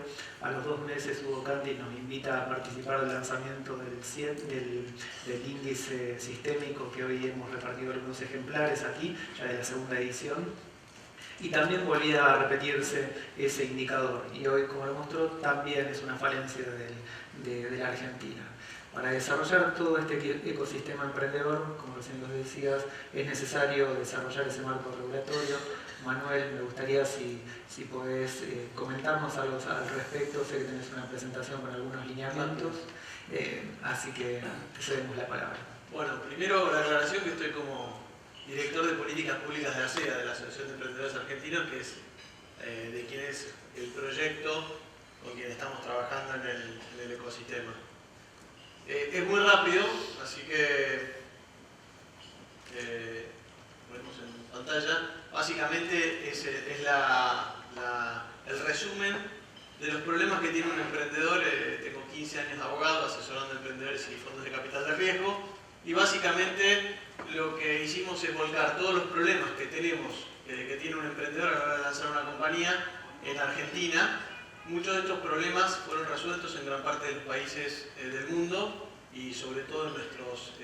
A los 2 meses Hugo Candy nos invita a participar del lanzamiento del índice sistémico, que hoy hemos repartido algunos ejemplares aquí, ya de la segunda edición. Y también volvía a repetirse ese indicador, y hoy, como lo mostró, también es una falencia de la Argentina. Para desarrollar todo este ecosistema emprendedor, como recién lo decías, es necesario desarrollar ese marco regulatorio. Manuel, me gustaría si podés comentarnos algo al respecto. Sé que tenés una presentación con algunos lineamientos, así que te cedemos la palabra. Bueno, primero la aclaración que estoy como director de políticas públicas de ASEA, de la Asociación de Emprendedores Argentinos, que es de quien es el proyecto con quien estamos trabajando en el ecosistema. Es muy rápido, así que ponemos en pantalla. Básicamente es el resumen de los problemas que tiene un emprendedor. Tengo 15 años de abogado asesorando a emprendedores y fondos de capital de riesgo, y básicamente lo que hicimos es volcar todos los problemas que tenemos, que tiene un emprendedor a la hora de lanzar una compañía en Argentina. Muchos de estos problemas fueron resueltos en gran parte de los países del mundo, y sobre todo en nuestros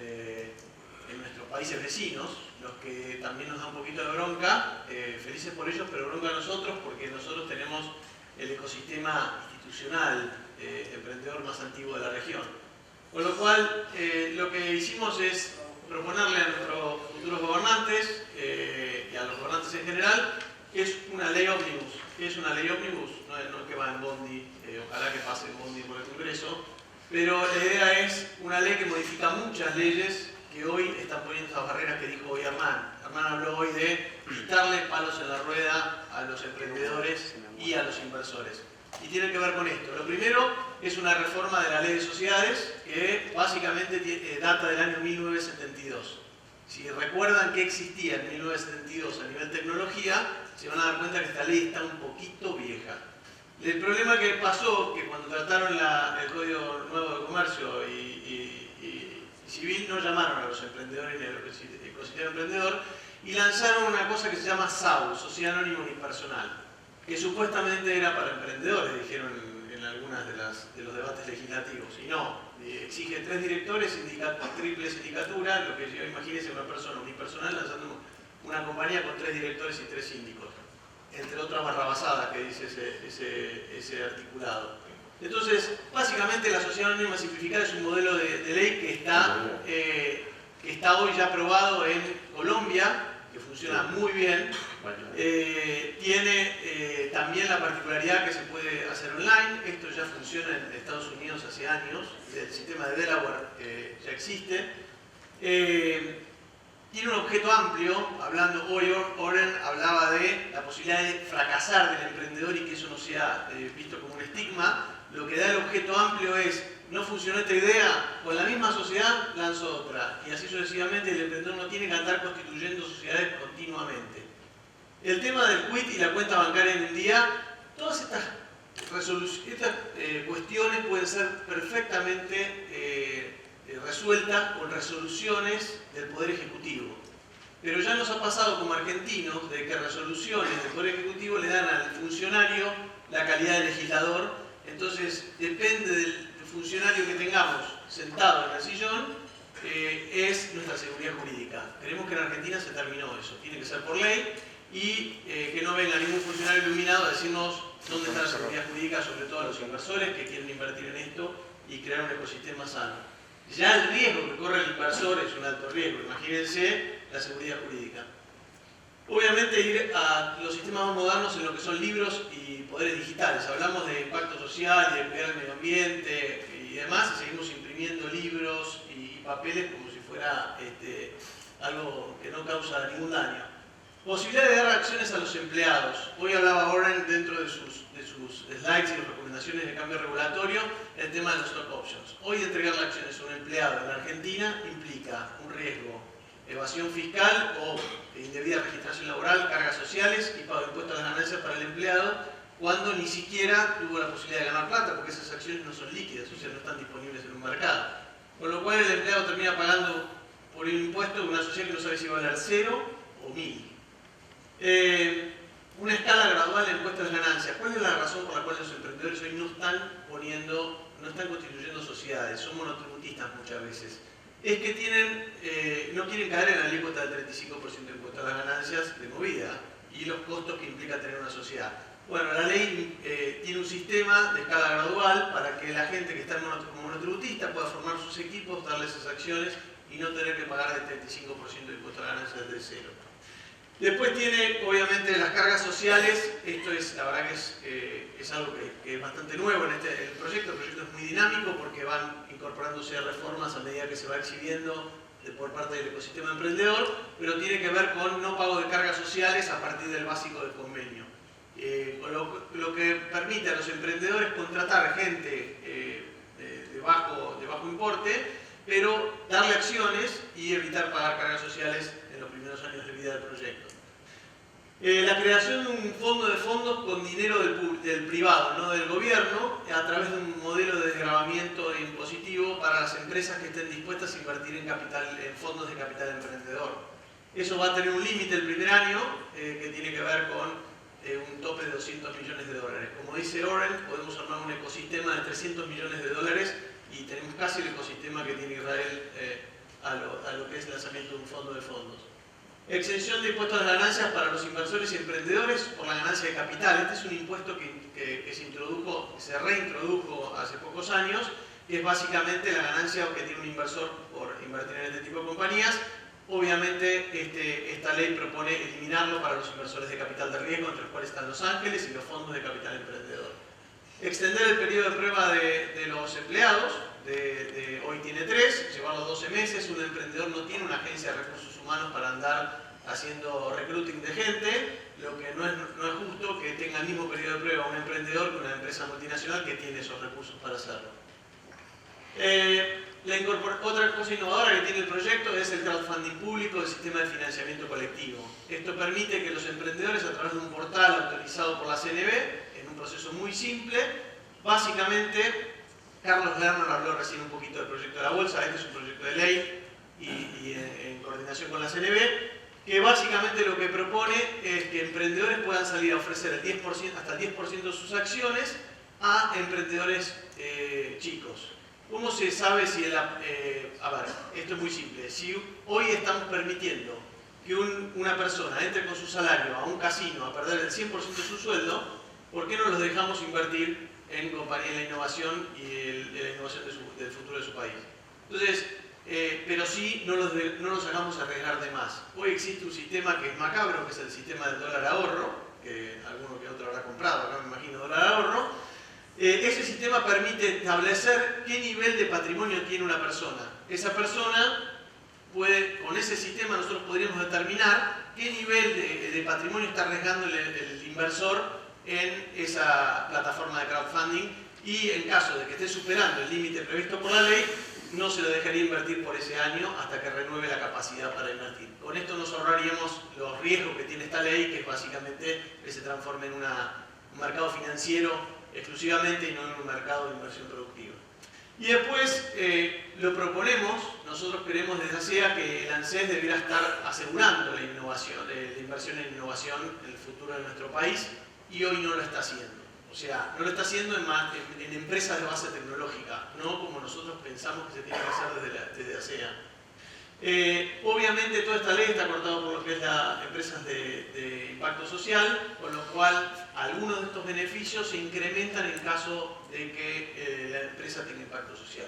países vecinos, los que también nos da un poquito de bronca, felices por ellos, pero bronca a nosotros, porque nosotros tenemos el ecosistema institucional emprendedor más antiguo de la región. Con lo cual, lo que hicimos es proponerle a nuestros futuros gobernantes y a los gobernantes en general, es una ley ómnibus. ¿Qué es una ley ómnibus? No es que va en bondi, ojalá que pase en bondi por el Congreso, pero la idea es una ley que modifica muchas leyes que hoy están poniendo esas barreras que dijo hoy Hernán. Hernán habló hoy de quitarle palos en la rueda a los emprendedores y a los inversores. Y tiene que ver con esto. Lo primero es una reforma de la ley de sociedades que básicamente data del año 1972. Si recuerdan qué existía en 1972 a nivel tecnología, se van a dar cuenta que esta ley está un poquito vieja. El problema que pasó, que cuando trataron el Código Nuevo de Comercio y Civil, no llamaron a los emprendedores ni al ecosistema emprendedor, y lanzaron una cosa que se llama SAU, Sociedad Anónima Unipersonal, que supuestamente era para emprendedores, dijeron en algunos de los debates legislativos, y no, exige 3 directores, triple sindicatura, lo que yo imagínese una persona unipersonal lanzando una compañía con 3 directores y 3 síndicos, entre otras barrabasadas que dice ese articulado. Entonces, básicamente la sociedad anónima simplificada es un modelo de ley que está hoy ya aprobado en Colombia, que funciona muy bien. Tiene también la particularidad que se puede hacer online. Esto ya funciona en Estados Unidos hace años. El sistema de Delaware ya existe. Tiene un objeto amplio. Hablando hoy, Oren hablaba de la posibilidad de fracasar del emprendedor y que eso no sea visto como un estigma. Lo que da el objeto amplio es: no funcionó esta idea, con la misma sociedad lanzo otra. Y así sucesivamente, el emprendedor no tiene que andar constituyendo sociedades continuamente. El tema del quit y la cuenta bancaria en un día, todas estas cuestiones pueden ser perfectamente resueltas con resoluciones del Poder Ejecutivo. Pero ya nos ha pasado como argentinos de que resoluciones del Poder Ejecutivo le dan al funcionario la calidad de legislador. Entonces, depende del funcionario que tengamos sentado en el sillón, es nuestra seguridad jurídica. Creemos que en Argentina se terminó eso. Tiene que ser por ley y que no venga ningún funcionario iluminado a decirnos dónde está la seguridad jurídica, sobre todo a los inversores que quieren invertir en esto y crear un ecosistema sano. Ya el riesgo que corre el inversor es un alto riesgo. Imagínense la seguridad jurídica. Obviamente ir a los sistemas más modernos en lo que son libros y poderes digitales. Hablamos de impacto social y de cuidar el medio ambiente y demás, y seguimos imprimiendo libros y papeles como si fuera algo que no causa ningún daño. Posibilidad de dar acciones a los empleados. Hoy hablaba Oren dentro de sus slides y las recomendaciones de cambio regulatorio el tema de los stock options. Hoy entregarle acciones a un empleado en Argentina implica un riesgo, evasión fiscal o indebida registración laboral, cargas sociales y pago de impuestos a las ganancias para el empleado cuando ni siquiera tuvo la posibilidad de ganar plata porque esas acciones no son líquidas, o sea, no están disponibles en un mercado. Con lo cual el empleado termina pagando por un impuesto de una sociedad que no sabe si va a valer 0 o 1000. Una escala gradual de impuestos de ganancias. ¿Cuál es la razón por la cual los emprendedores hoy no están constituyendo sociedades? Son monotributistas muchas veces. Es que no quieren caer en la alícuota del 35% de impuestos a las ganancias de movida y los costos que implica tener una sociedad. Bueno, la ley tiene un sistema de escala gradual para que la gente que está como monotributista pueda formar sus equipos, darles esas acciones y no tener que pagar el 35% de impuestos a las ganancias desde cero. Después tiene, obviamente, las cargas sociales. Esto es, la verdad que es algo que es bastante nuevo en el proyecto. El proyecto es muy dinámico porque van incorporándose reformas a medida que se va exhibiendo por parte del ecosistema emprendedor, pero tiene que ver con no pago de cargas sociales a partir del básico del convenio. Lo que permite a los emprendedores contratar gente de bajo importe, pero darle acciones y evitar pagar cargas sociales en los primeros años de vida del proyecto. La creación de un fondo de fondos con dinero del privado, no del gobierno, a través de un modelo de desgravamiento impositivo para las empresas que estén dispuestas a invertir en fondos de capital emprendedor. Eso va a tener un límite el primer año que tiene que ver con un tope de $200 millones. Como dice Oren, podemos armar un ecosistema de $300 millones y tenemos casi el ecosistema que tiene Israel a lo que es el lanzamiento de un fondo de fondos. Exención de impuestos a las ganancias para los inversores y emprendedores por la ganancia de capital. Este es un impuesto que se reintrodujo hace pocos años, que es básicamente la ganancia que tiene un inversor por invertir en este tipo de compañías. Obviamente esta ley propone eliminarlo para los inversores de capital de riesgo, entre los cuales están Los Ángeles y los fondos de capital emprendedor. Extender el periodo de prueba de los empleados, hoy tiene 3, llevarlo 12 meses. Un emprendedor no tiene una agencia de recursos humanos para andar haciendo recruiting de gente, lo que no es justo que tenga el mismo periodo de prueba un emprendedor que una empresa multinacional que tiene esos recursos para hacerlo. Otra cosa innovadora que tiene el proyecto es el crowdfunding público del sistema de financiamiento colectivo. Esto permite que los emprendedores, a través de un portal autorizado por la CNB, en un proceso muy simple, básicamente, Carlos Lerner habló recién un poquito del proyecto de la bolsa. Este es un proyecto de ley y en coordinación con la CNB, que básicamente lo que propone es que emprendedores puedan salir a ofrecer hasta el 10% de sus acciones a emprendedores chicos. ¿Cómo se sabe si esto es muy simple. Si hoy estamos permitiendo que una persona entre con su salario a un casino a perder el 100% de su sueldo, ¿por qué no los dejamos invertir en la innovación y la innovación del futuro de su país? Entonces, pero sí no los hagamos arriesgar de más. Hoy existe un sistema que es macabro, que es el sistema del dólar ahorro, que alguno que otro habrá comprado, acá me imagino dólar ahorro. Ese sistema permite establecer qué nivel de patrimonio tiene una persona. Esa persona con ese sistema nosotros podríamos determinar qué nivel de patrimonio está arriesgando el inversor en esa plataforma de crowdfunding y en caso de que esté superando el límite previsto por la ley, no se lo dejaría invertir por ese año hasta que renueve la capacidad para invertir. Con esto nos ahorraríamos los riesgos que tiene esta ley, que es básicamente que se transforme en un mercado financiero exclusivamente y no en un mercado de inversión productiva. Y después lo proponemos, nosotros queremos desde ASEA que el ANSES debiera estar asegurando la innovación, la inversión en innovación en el futuro de nuestro país, y hoy no lo está haciendo. O sea, no lo está haciendo en empresas de base tecnológica, no como nosotros pensamos que se tiene que hacer desde ASEA. Obviamente toda esta ley está cortada por lo que es las empresas de impacto social, con lo cual algunos de estos beneficios se incrementan en caso de que la empresa tenga impacto social.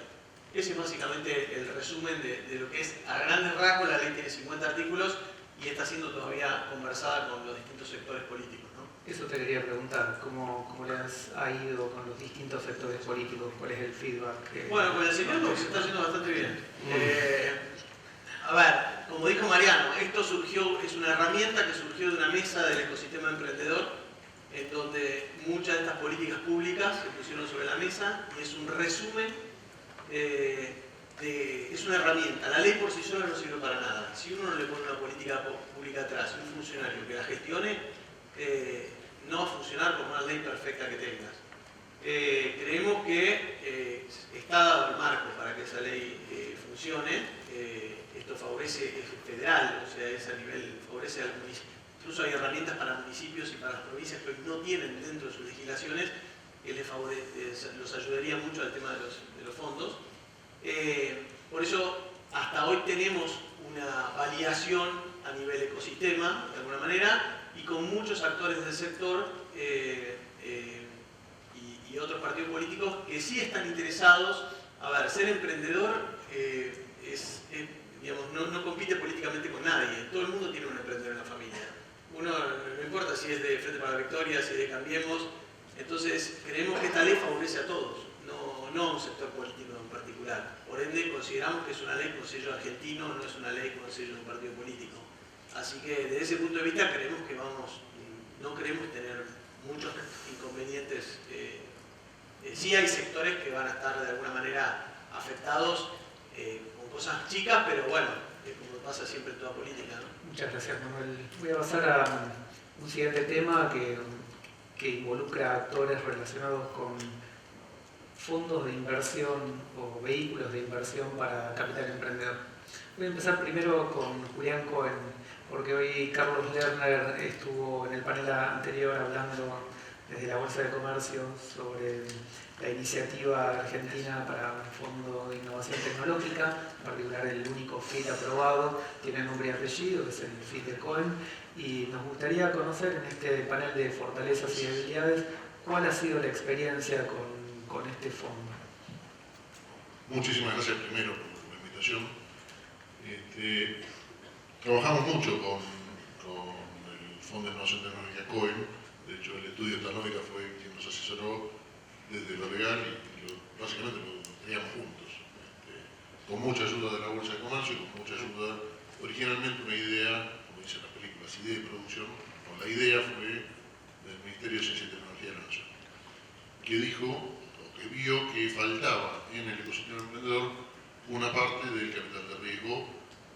Ese es básicamente el resumen de lo que es, a grandes rasgos. La ley tiene 50 artículos y está siendo todavía conversada con los distintos sectores políticos. Eso te quería preguntar, ¿cómo les ha ido con los distintos sectores políticos? ¿Cuál es el feedback? Bueno, con el señor se está yendo bastante bien. A ver, como dijo Mariano, esto es una herramienta que surgió de una mesa del ecosistema emprendedor, en donde muchas de estas políticas públicas se pusieron sobre la mesa, y es un resumen, es una herramienta. La ley por sí sola no sirve para nada. Si uno no le pone una política pública atrás, un funcionario que la gestione, no va a funcionar como una ley perfecta que tengas. Creemos que está dado el marco para que esa ley funcione. Esto favorece, es federal, o sea, es a nivel, favorece al municipio. Incluso hay herramientas para municipios y para las provincias que no tienen dentro de sus legislaciones, que los ayudaría mucho al tema de los fondos. Por eso, hasta hoy tenemos una validación a nivel ecosistema, de alguna manera, y con muchos actores del sector y otros partidos políticos que sí están interesados. A ver, ser emprendedor digamos, no compite políticamente con nadie. Todo el mundo tiene un emprendedor en la familia. Uno, no importa si es de Frente para la Victoria, si es de Cambiemos. Entonces, creemos que esta ley favorece a todos, no a un sector político en particular. Por ende, consideramos que es una ley con sello argentino, no es una ley con sello de un partido político. Así que desde ese punto de vista creemos que no queremos tener muchos inconvenientes. Sí hay sectores que van a estar de alguna manera afectados con cosas chicas, pero bueno, como pasa siempre en toda política, ¿no? Muchas gracias, Manuel. Voy a pasar a un siguiente tema que involucra actores relacionados con fondos de inversión o vehículos de inversión para capital emprendedor. Voy a empezar primero con Julián Cohen, porque hoy Carlos Lerner estuvo en el panel anterior hablando desde la Bolsa de Comercio sobre la iniciativa argentina para un fondo de innovación tecnológica, en particular el único FIT aprobado, tiene nombre y apellido, que es el FIT de Cohen, y nos gustaría conocer en este panel de fortalezas y debilidades cuál ha sido la experiencia con este fondo. Muchísimas gracias primero por la invitación. Trabajamos mucho con el Fondo de Innovación Tecnológica Cohen. De hecho, el estudio de Tanómica fue quien nos asesoró desde lo legal y básicamente lo teníamos juntos. Con mucha ayuda de la Bolsa de Comercio y con mucha ayuda, originalmente una idea, como dice la película, idea de producción, la idea fue del Ministerio de Ciencia y Tecnología de la Nación, que dijo, o que vio que faltaba en el ecosistema emprendedor una parte del capital de riesgo,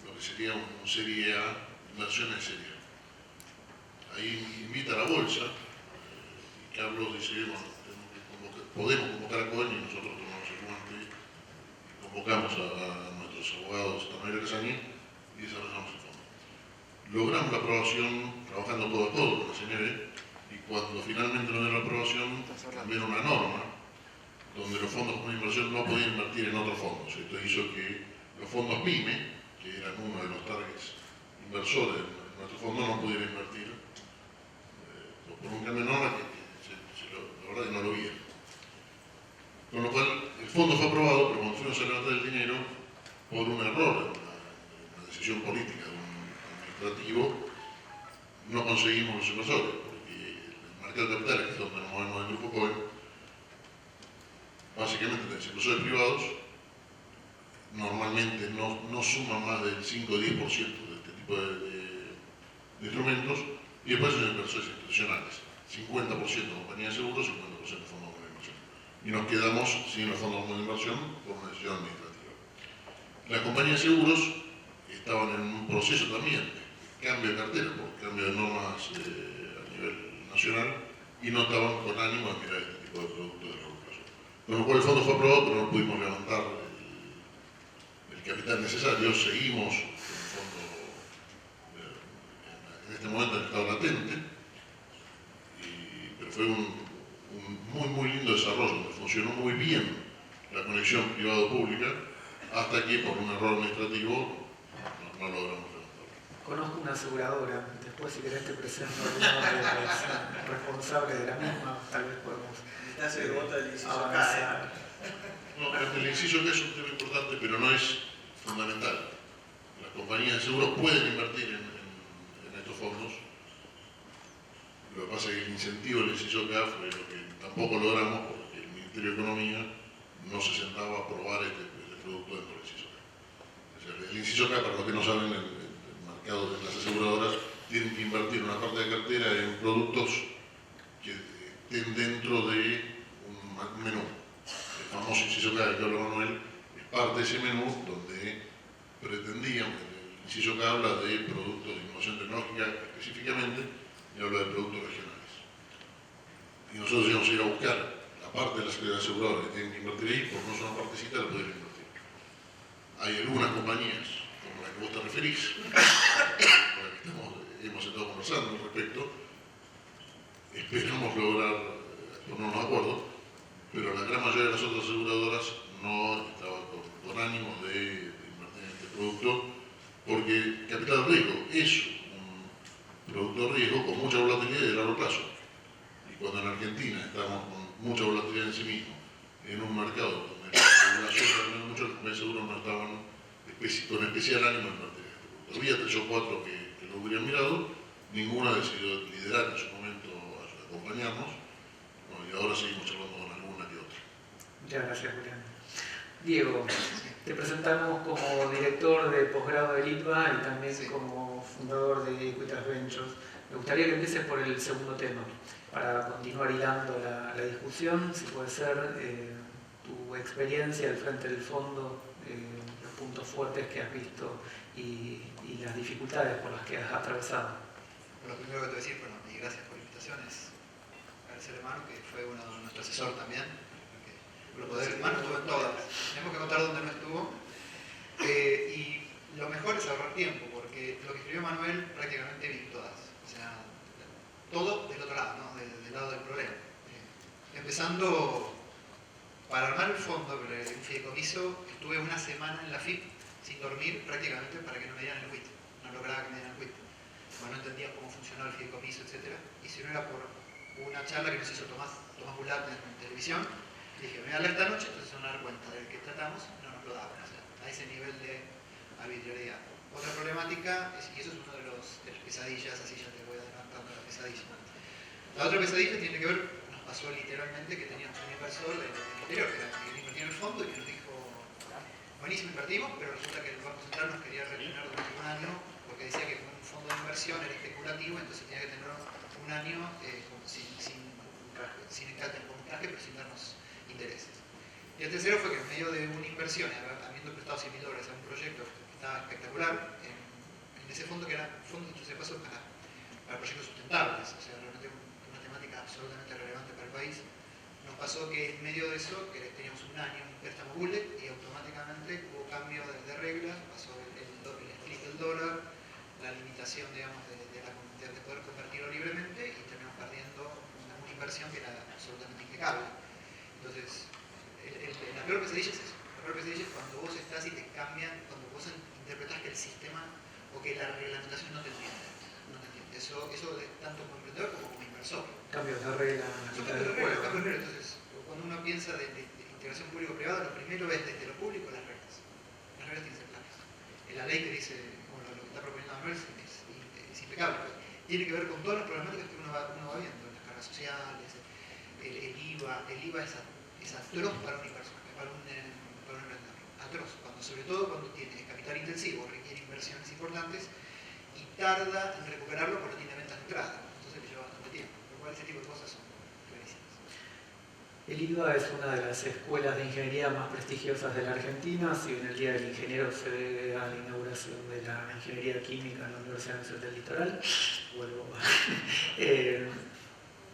lo que sería un serie A, inversión en serie A. Ahí invita a la bolsa, y Carlos dice, bueno, podemos convocar a Cohen, y nosotros tomamos el guante y convocamos a nuestros abogados Tamara Casani y desarrollamos el fondo. Logramos la aprobación trabajando codo a codo con la CNR, y cuando finalmente nos dio la aprobación, cambiaron una norma donde los fondos con inversión no podían invertir en otros fondos. Esto hizo que los fondos PYME, que eran uno de los targets inversores de nuestro fondo, no pudieran invertir por un cambio de norma que la verdad que no lo vieron. Con lo cual, el fondo fue aprobado, pero cuando fuimos a levantar el dinero, por un error, una decisión política de un administrativo, no conseguimos los inversores, porque el mercado de capitales, que es donde nos movemos del grupo Cohen, básicamente los inversores privados normalmente no suman más del 5 o 10% de este tipo de instrumentos, y después son inversores institucionales, 50% compañías de seguros, 50% fondos de inversión. Y nos quedamos sin los fondos de inversión por una decisión administrativa. Las compañías de seguros estaban en un proceso también de cambio de cartera, por cambio de normas a nivel nacional, y no estaban con ánimo de mirar este tipo de productos de largo plazo. Con lo cual el fondo fue aprobado, pero no pudimos levantar el capital necesario. Seguimos con el fondo en este momento en estado latente, pero fue un muy lindo desarrollo, donde funcionó muy bien la conexión privado-pública, hasta que por un error administrativo no logramos levantarlo. Conozco una aseguradora, después si querés te presento a alguno de los responsables de la misma, tal vez podemos avanzar. No, el inciso K es un tema importante, pero no es fundamental. Las compañías de seguros pueden invertir en estos fondos. Lo que pasa es que el incentivo del inciso K fue lo que tampoco logramos, porque el Ministerio de Economía no se sentaba a aprobar este producto dentro del inciso K. O sea, el inciso K, para los que no saben, el mercado de las aseguradoras tienen que invertir una parte de cartera en productos que estén dentro de un menú. El famoso inciso K del que habla Manuel es parte de ese menú donde pretendíamos, el inciso K habla de productos de innovación tecnológica específicamente, y habla de productos regionales. Y nosotros íbamos a ir a buscar la parte de las aseguradoras que tienen que invertir ahí, por no ser una partecita, la pudieron invertir. Hay algunas compañías, como la que vos te referís, con la que hemos estado conversando al respecto, esperamos lograr ponernos de acuerdo, pero la gran mayoría de las otras aseguradoras no estaban con ánimo de invertir en este producto, porque capital de riesgo es producto de riesgo con mucha volatilidad y de largo plazo. Y cuando en Argentina estamos con mucha volatilidad en sí mismo, en un mercado donde la regulación también mucho, las compañías de seguros no estaban con especial ánimo en invertir en este producto. Había 3 o 4 que lo hubieran mirado, ninguna decidió liderar en su momento a acompañarnos, y ahora seguimos charlando con alguna que otra. Muchas gracias, Julián. Diego, te presentamos como director de posgrado del ITBA y también como fundador de Equitas Ventures. Me gustaría que empieces por el segundo tema, para continuar hilando la discusión, si puede ser tu experiencia al frente del fondo, los puntos fuertes que has visto y las dificultades por las que has atravesado. Lo primero que te voy a decir, bueno, y gracias por la invitación, es agradecer a Manu, que fue uno de nuestro asesor también. Manu estuvo en todas, tenemos que contar dónde no estuvo. Y lo mejor es ahorrar tiempo, porque lo que escribió Manuel prácticamente vi todas. O sea, todo del otro lado, ¿no? Del lado del problema. Empezando, para armar el fondo, un fideicomiso, estuve una semana en la FIP sin dormir prácticamente para que no me dieran el WIT. No lograba que me dieran el WIT. Como no entendía cómo funcionaba el fideicomiso, etc. Y si no era por una charla que nos hizo Tomás Bulat en televisión, dije, me voy a hablar esta noche, entonces se van a dar cuenta del que tratamos, no nos lo daban. O sea, a ese nivel de arbitrariedad. Otra problemática, y eso es uno de las pesadillas, así ya te voy adelantando la pesadilla. La otra pesadilla tiene que ver, nos pasó literalmente que teníamos un inversor del interior, que invertía en el fondo y que nos dijo, buenísimo, invertimos, pero resulta que el Banco Central nos quería retener durante un año porque decía que como un fondo de inversión era especulativo, entonces tenía que tener un año sin encaje, con un traje, pero sin darnos intereses. Y el tercero fue que en medio de una inversión, habiendo prestado $100.000 a un proyecto que estaba espectacular, en ese fondo que era un fondo de paso para proyectos sustentables, o sea, realmente una temática absolutamente relevante para el país, nos pasó que en medio de eso, que teníamos un año, un préstamo bullet, y automáticamente hubo cambio de reglas, pasó el split del dólar, la limitación, digamos, de poder convertirlo libremente, y terminamos perdiendo una inversión que era absolutamente impecable. Entonces, la peor pesadilla es eso. La peor pesadilla es cuando vos estás y te cambian, cuando vos interpretás que el sistema o que la reglamentación no te entiende. No te entiende. Eso es tanto como emprendedor como inversor. Cambios de regla. Entonces, cuando uno piensa de integración público-privada, lo primero es desde lo público las reglas. Las reglas tienen que ser claras. La ley que dice, como lo que está proponiendo Manuel, es impecable. Pues. Tiene que ver con todas las problemáticas que uno va viendo, las cargas sociales, el IVA es atroz para un inversor, para un emprendedor. Atroz, sobre todo cuando tiene capital intensivo, requiere inversiones importantes y tarda en recuperarlo porque no tiene ventas de entrada. Entonces le lleva bastante tiempo. Lo cual ese tipo de cosas son clarísimas. El IDVA es una de las escuelas de ingeniería más prestigiosas de la Argentina. Si bien el Día del Ingeniero se debe a la inauguración de la ingeniería química en la Universidad Nacional del Litoral, vuelvo.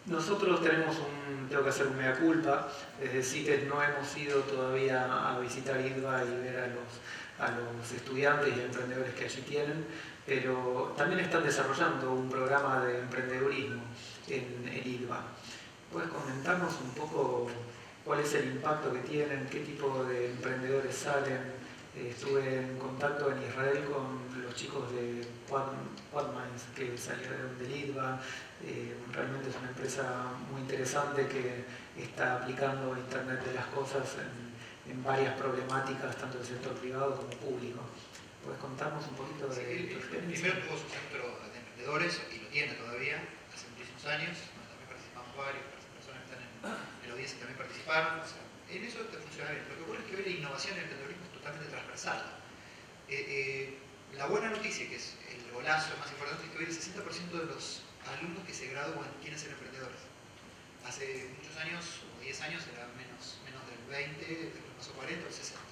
Nosotros tengo que hacer un mea culpa. Desde CITES no hemos ido todavía a visitar IDVA y ver a los estudiantes y emprendedores que allí tienen, pero también están desarrollando un programa de emprendedurismo en el IDVA. ¿Puedes comentarnos un poco cuál es el impacto que tienen, qué tipo de emprendedores salen? Estuve en contacto en Israel con los chicos de Quadminds que salieron del IDVA. Realmente es una empresa muy interesante que está aplicando Internet de las Cosas en varias problemáticas, tanto del sector privado como público. ¿Puedes contarnos un poquito de tu experiencia? Primero tuvo su centro de emprendedores, y lo tiene todavía, hace muchísimos años. También participamos varios, personas que están en la audiencia también participaron. O sea, en eso te funciona bien. Lo que ocurre es que hoy la innovación y el emprendedurismo es totalmente transversal. La buena noticia, que es el golazo más importante, es que hoy el 60% de los alumnos que se gradúan quieren ser emprendedores. Hace muchos años, o 10 años, era menos del 20, después pasó 40 o 60.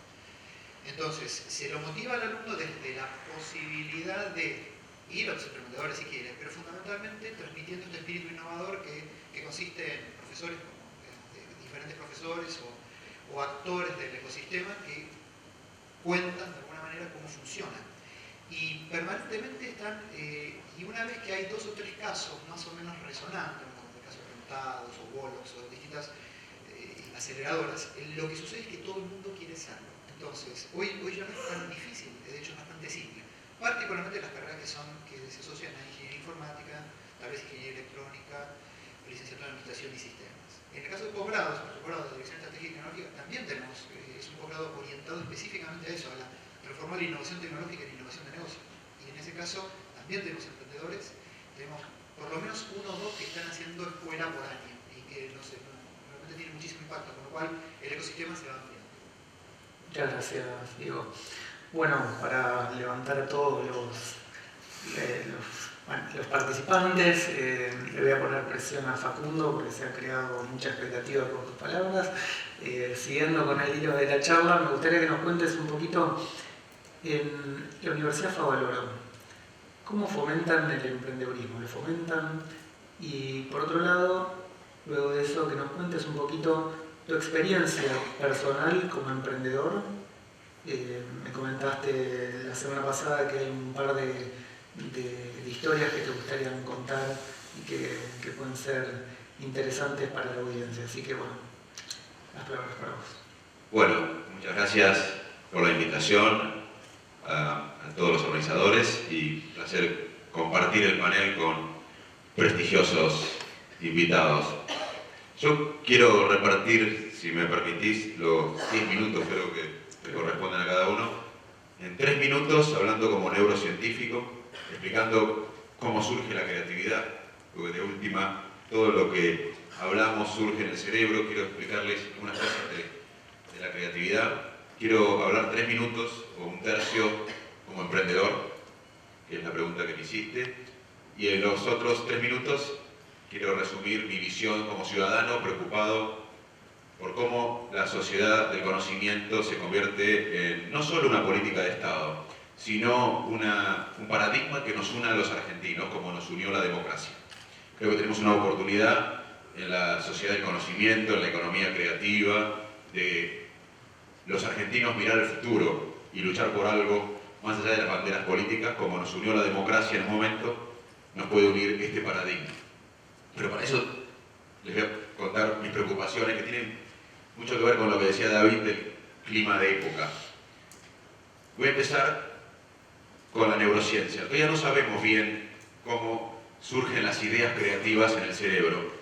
Entonces, se lo motiva al alumno desde la posibilidad de ir a los emprendedores si quiere, pero fundamentalmente transmitiendo este espíritu innovador que consiste en profesores, diferentes profesores o actores del ecosistema que cuentan de alguna manera cómo funcionan. Y permanentemente están, y una vez que hay 2 o 3 casos más o menos resonantes, como el caso de Preguntados o Bolox o distintas aceleradoras, lo que sucede es que todo el mundo quiere serlo. Entonces, hoy ya no es tan difícil, de hecho es bastante simple. Particularmente las carreras que se asocian a ingeniería informática, tal vez ingeniería electrónica, licenciatura en administración y sistemas. En el caso de posgrados, nuestro posgrado de dirección estratégica y tecnológica, también tenemos, es un posgrado orientado específicamente a eso, a la reforma de la innovación tecnológica y la innovación de negocio. Y en ese caso también tenemos emprendedores, tenemos por lo menos 1 o 2 que están haciendo escuela por año y que realmente tienen muchísimo impacto, con lo cual el ecosistema se va ampliando. Muchas gracias, Diego. Bueno, para levantar a todos los participantes, le voy a poner presión a Facundo porque se ha creado mucha expectativa con tus palabras. Siguiendo con el hilo de la charla, me gustaría que nos cuentes un poquito en la Universidad Favaloro, ¿cómo fomentan el emprendedurismo? ¿Le fomentan? Y por otro lado, luego de eso, que nos cuentes un poquito tu experiencia personal como emprendedor. Me comentaste la semana pasada que hay un par de historias que te gustarían contar y que pueden ser interesantes para la audiencia. Así que bueno, las palabras para vos. Bueno, muchas gracias por la invitación a todos los organizadores y un placer compartir el panel con prestigiosos invitados. Yo quiero repartir, si me permitís, los 10 minutos creo que corresponden a cada uno, en 3 minutos hablando como neurocientífico, explicando cómo surge la creatividad, porque de última todo lo que hablamos surge en el cerebro. Quiero explicarles unas cosas de la creatividad. Quiero hablar 3 minutos o un tercio como emprendedor, que es la pregunta que me hiciste, y en los otros 3 minutos quiero resumir mi visión como ciudadano preocupado por cómo la sociedad del conocimiento se convierte en no solo una política de Estado, sino un paradigma que nos una a los argentinos, como nos unió la democracia. Creo que tenemos una oportunidad en la sociedad del conocimiento, en la economía creativa, de los argentinos mirar el futuro y luchar por algo más allá de las banderas políticas, como nos unió la democracia en un momento, nos puede unir este paradigma. Pero para eso les voy a contar mis preocupaciones que tienen mucho que ver con lo que decía David del clima de época. Voy a empezar con la neurociencia. Todavía no sabemos bien cómo surgen las ideas creativas en el cerebro.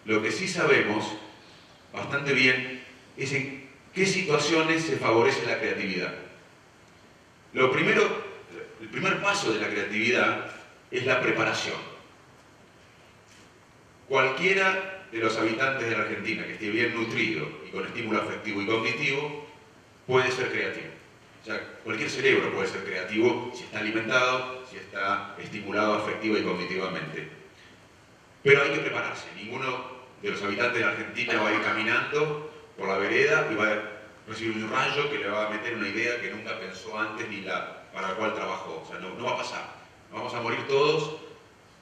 Lo que sí sabemos bastante bien es en qué situaciones se favorece la creatividad. El primer paso de la creatividad es la preparación. Cualquiera de los habitantes de la Argentina que esté bien nutrido y con estímulo afectivo y cognitivo puede ser creativo. O sea, cualquier cerebro puede ser creativo si está alimentado, si está estimulado afectiva y cognitivamente. Pero hay que prepararse. Ninguno de los habitantes de la Argentina va a ir caminando por la vereda y va a recibir un rayo que le va a meter una idea que nunca pensó antes ni para la cual trabajó. O sea, no va a pasar. Vamos a morir todos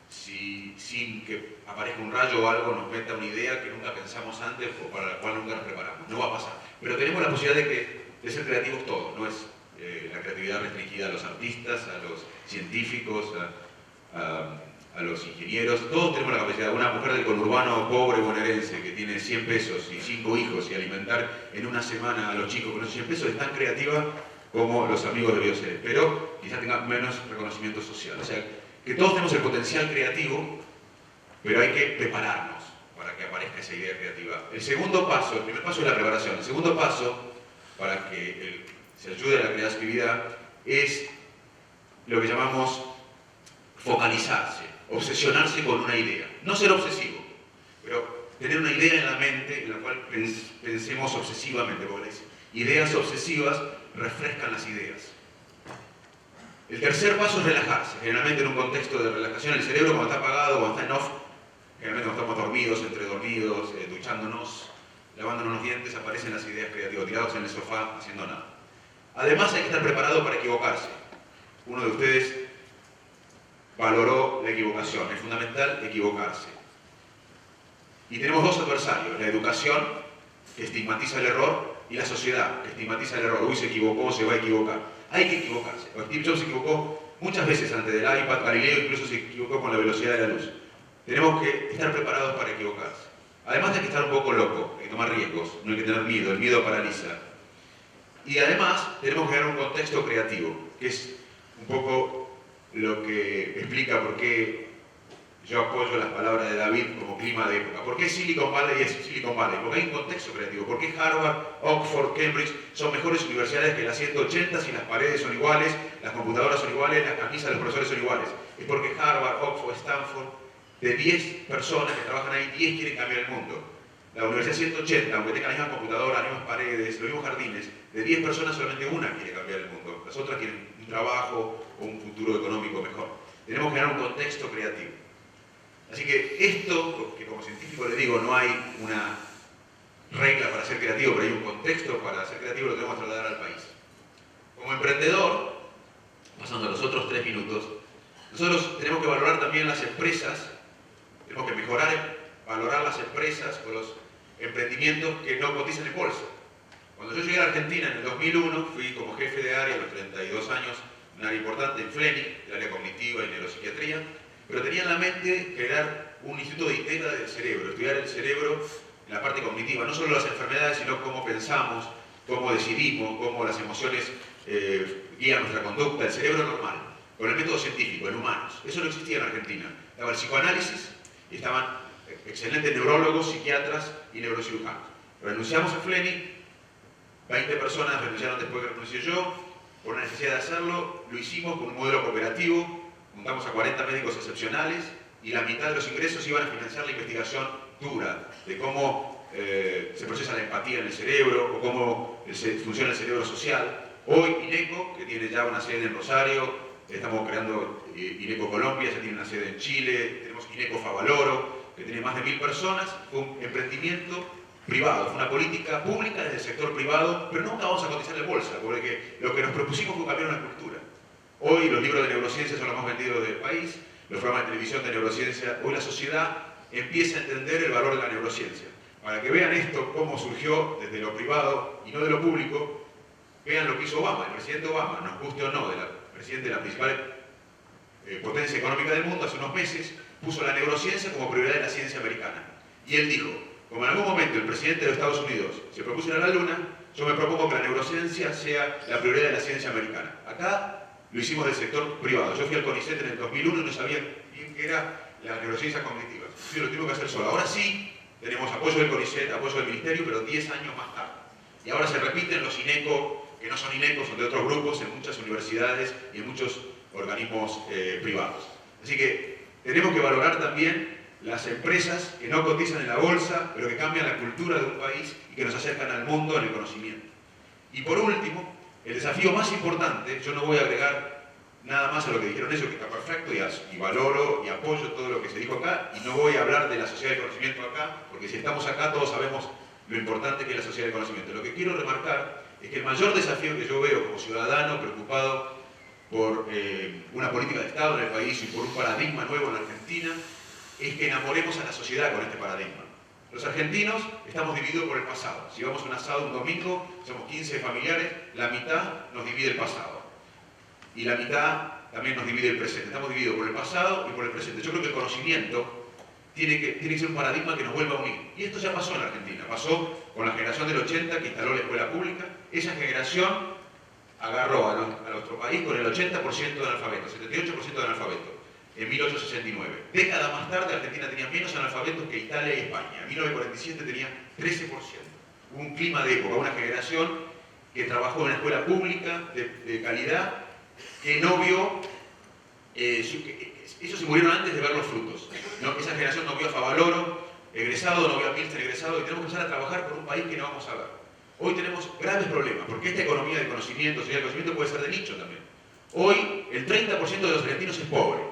sin que aparezca un rayo o algo nos meta una idea que nunca pensamos antes o para la cual nunca nos preparamos. No va a pasar. Pero tenemos la posibilidad de ser creativos todos. No es la creatividad restringida a los artistas, a los científicos, a los ingenieros. Todos tenemos la capacidad. Una mujer del conurbano pobre bonaerense que tiene 100 pesos y 5 hijos y alimentar en una semana a los chicos con esos 100 pesos es tan creativa como los amigos de Bioceres, pero quizás tenga menos reconocimiento social. O sea, que todos tenemos el potencial creativo, pero hay que prepararnos para que aparezca esa idea creativa. El primer paso es la preparación. El segundo paso, para que se ayude a la creatividad, es lo que llamamos focalizarse, obsesionarse con una idea. No ser obsesivo, pero tener una idea en la mente en la cual pensemos obsesivamente, porque las ideas obsesivas refrescan las ideas. El tercer paso es relajarse. Generalmente en un contexto de relajación, el cerebro cuando está apagado, cuando está en off, generalmente cuando estamos dormidos, entre dormidos, duchándonos, lavándonos los dientes, aparecen las ideas creativas, tirados en el sofá, haciendo nada. Además hay que estar preparado para equivocarse. Uno de ustedes valoró la equivocación. Es fundamental equivocarse. Y tenemos dos adversarios, la educación, que estigmatiza el error, y la sociedad, que estigmatiza el error. Uy, se equivocó, se va a equivocar. Hay que equivocarse. Steve Jobs se equivocó muchas veces antes del iPad, Galileo incluso se equivocó con la velocidad de la luz. Tenemos que estar preparados para equivocarse. Además hay que estar un poco loco, hay que tomar riesgos, no hay que tener miedo, el miedo paraliza. Y además tenemos que crear un contexto creativo, que es un poco lo que explica por qué yo apoyo las palabras de David como clima de época. ¿Por qué Silicon Valley es Silicon Valley? Porque hay un contexto creativo. ¿Por qué Harvard, Oxford, Cambridge son mejores universidades que las 180 si las paredes son iguales, las computadoras son iguales, las camisas de los profesores son iguales? Es porque Harvard, Oxford, Stanford, de 10 personas que trabajan ahí, 10 quieren cambiar el mundo. La universidad 180, aunque tenga las mismas computadoras, las mismas paredes, los mismos jardines, de 10 personas solamente una quiere cambiar el mundo. Las otras quieren un trabajo o un futuro económico mejor. Tenemos que crear un contexto creativo. Así que esto, que como científico le digo, no hay una regla para ser creativo, pero hay un contexto para ser creativo, lo tenemos que trasladar al país. Como emprendedor, pasando a los otros 3 minutos, nosotros tenemos que valorar también las empresas, tenemos que valorar las empresas o los emprendimientos que no cotizan en bolsa. Cuando yo llegué a Argentina en el 2001, fui como jefe de área a los 32 años, un área importante en FLENI, el área cognitiva y neuropsiquiatría, pero tenía en la mente crear un instituto de ITERA del cerebro, estudiar el cerebro en la parte cognitiva, no solo las enfermedades, sino cómo pensamos, cómo decidimos, cómo las emociones guían nuestra conducta, el cerebro normal, con el método científico, en humanos. Eso no existía en Argentina. Estaba el psicoanálisis y estaban excelentes neurólogos, psiquiatras y neurocirujanos. Renunciamos a FLENI, 20 personas renunciaron después que renuncié yo, por la necesidad de hacerlo, lo hicimos con un modelo cooperativo. Juntamos a 40 médicos excepcionales y la mitad de los ingresos iban a financiar la investigación dura de cómo se procesa la empatía en el cerebro o cómo funciona el cerebro social. Hoy INECO, que tiene ya una sede en Rosario, estamos creando INECO Colombia, ya tiene una sede en Chile, tenemos INECO Favaloro, que tiene más de 1000 personas, fue un emprendimiento privado, fue una política pública desde el sector privado, pero nunca vamos a cotizar en bolsa, porque lo que nos propusimos fue cambiar una cultura. Hoy los libros de neurociencia son los más vendidos del país, los programas de televisión de neurociencia. Hoy la sociedad empieza a entender el valor de la neurociencia. Para que vean esto, cómo surgió desde lo privado y no de lo público, vean lo que hizo Obama, el presidente Obama, nos guste o no, presidente de la principal potencia económica del mundo, hace unos meses, puso la neurociencia como prioridad de la ciencia americana. Y él dijo, como en algún momento el presidente de los Estados Unidos se propuso ir a la luna, yo me propongo que la neurociencia sea la prioridad de la ciencia americana. Acá lo hicimos del sector privado. Yo fui al CONICET en el 2001 y no sabía bien qué era la neurociencia cognitiva. Yo lo tengo que hacer solo. Ahora sí tenemos apoyo del CONICET, apoyo del Ministerio, pero 10 años más tarde. Y ahora se repiten los INECO, que no son INECO, son de otros grupos, en muchas universidades y en muchos organismos privados. Así que tenemos que valorar también las empresas que no cotizan en la bolsa, pero que cambian la cultura de un país y que nos acercan al mundo en el conocimiento. Y por último, el desafío más importante, yo no voy a agregar nada más a lo que dijeron ellos, que está perfecto, y valoro y apoyo todo lo que se dijo acá, y no voy a hablar de la sociedad del conocimiento acá, porque si estamos acá todos sabemos lo importante que es la sociedad del conocimiento. Lo que quiero remarcar es que el mayor desafío que yo veo como ciudadano preocupado por una política de Estado en el país y por un paradigma nuevo en la Argentina, es que enamoremos a la sociedad con este paradigma. Los argentinos estamos divididos por el pasado. Si vamos a un asado un domingo, somos 15 familiares, la mitad nos divide el pasado. Y la mitad también nos divide el presente. Estamos divididos por el pasado y por el presente. Yo creo que el conocimiento tiene que ser un paradigma que nos vuelva a unir. Y esto ya pasó en la Argentina. Pasó con la generación del 80 que instaló la escuela pública. Esa generación agarró a nuestro país con el 80% de analfabetos, 78% de analfabetos, en 1869. Décadas más tarde, Argentina tenía menos analfabetos que Italia y España. En 1947 tenía 13%. Hubo un clima de época, una generación que trabajó en una escuela pública de calidad, que no vio, ellos se murieron antes de ver los frutos. ¿No? Esa generación no vio a Favaloro egresado, no vio a Milton egresado, y tenemos que empezar a trabajar por un país que no vamos a ver. Hoy tenemos graves problemas, porque esta economía del conocimiento, sociedad del conocimiento, puede ser de nicho también. Hoy el 30% de los argentinos es pobre,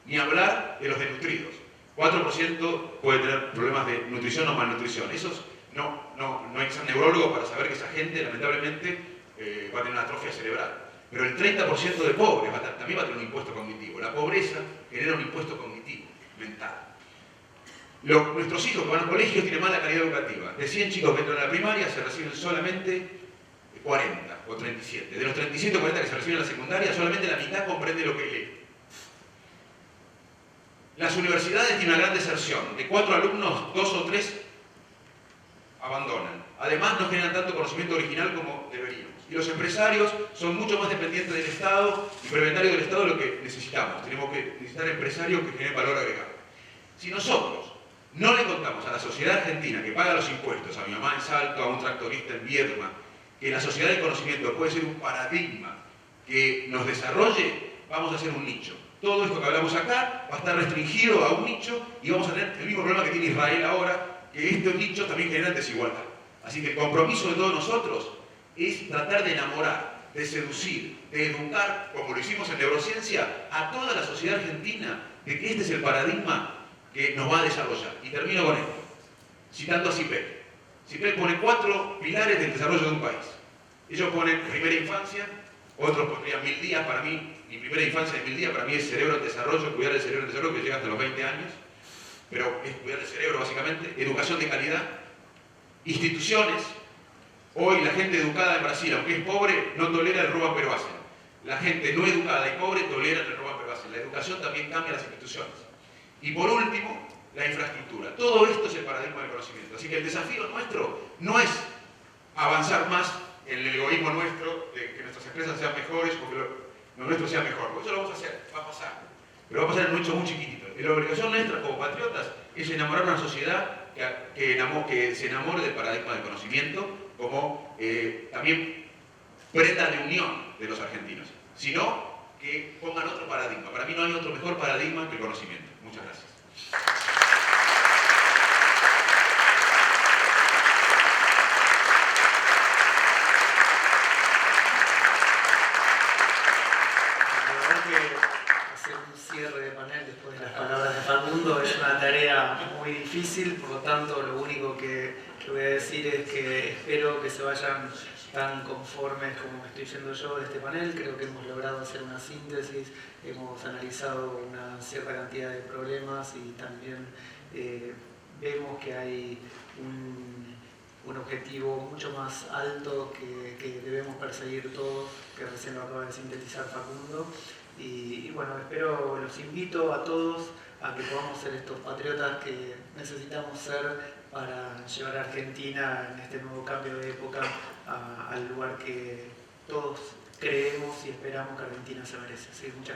ni hablar de los desnutridos. 4% puede tener problemas de nutrición o malnutrición. Esos no hay que ser neurólogo para saber que esa gente, lamentablemente, va a tener una atrofia cerebral. Pero el 30% de pobres también va a tener un impuesto cognitivo. La pobreza genera un impuesto cognitivo, mental. Nuestros hijos que van a colegios tienen mala calidad educativa. De 100 chicos que entran a la primaria se reciben solamente 40 o 37. De los 37 o 40 que se reciben en la secundaria, solamente la mitad comprende lo que lee. Las universidades tienen una gran deserción. De 4 alumnos, 2 o 3 abandonan. Además, no generan tanto conocimiento original como deberíamos. Y los empresarios son mucho más dependientes del Estado y prebendario del Estado de lo que necesitamos. Tenemos que necesitar empresarios que generen valor agregado. Si nosotros no le contamos a la sociedad argentina que paga los impuestos, a mi mamá en Salto, a un tractorista en Viedma, que la sociedad del conocimiento puede ser un paradigma que nos desarrolle, vamos a hacer un nicho. Todo esto que hablamos acá va a estar restringido a un nicho y vamos a tener el mismo problema que tiene Israel ahora, que estos nichos también generan desigualdad. Así que el compromiso de todos nosotros es tratar de enamorar, de seducir, de educar, como lo hicimos en neurociencia, a toda la sociedad argentina de que este es el paradigma que nos va a desarrollar. Y termino con esto, citando a CIPEC. CIPEC pone 4 pilares del desarrollo de un país. Ellos ponen primera infancia, otros pondrían 1000 días. Para mí, mi primera infancia es 1000 días, para mí es cerebro en desarrollo, cuidar el cerebro en desarrollo, que llega hasta los 20 años, pero es cuidar el cerebro básicamente, educación de calidad, instituciones. Hoy la gente educada en Brasil, aunque es pobre, no tolera el roban pero hacen. La gente no educada y pobre tolera el roban pero hacen. La educación también cambia las instituciones. Y por último, la infraestructura. Todo esto es el paradigma del conocimiento. Así que el desafío nuestro no es avanzar más en el egoísmo nuestro, de que nuestras empresas sean mejores o que lo nuestro sea mejor. Porque eso lo vamos a hacer, va a pasar. Pero va a pasar en un hecho muy chiquitito. Y la obligación nuestra como patriotas es enamorar a una sociedad que se enamore del paradigma del conocimiento como también prenda de unión de los argentinos. Sino que pongan otro paradigma. Para mí no hay otro mejor paradigma que el conocimiento. Muchas gracias. La verdad que hacer un cierre de panel después de las palabras de Facundo es una tarea muy difícil, por lo tanto lo único que voy a decir es que espero que se vayan tan conformes como estoy yendo yo de este panel. Creo que hemos logrado hacer una síntesis, hemos analizado una cierta cantidad de problemas y también vemos que hay un objetivo mucho más alto que debemos perseguir todos, que recién lo acaba de sintetizar Facundo. Y bueno, los invito a todos a que podamos ser estos patriotas que necesitamos ser para llevar a Argentina en este nuevo cambio de época al lugar que todos creemos y esperamos que Argentina se merece. Sí, muchas gracias.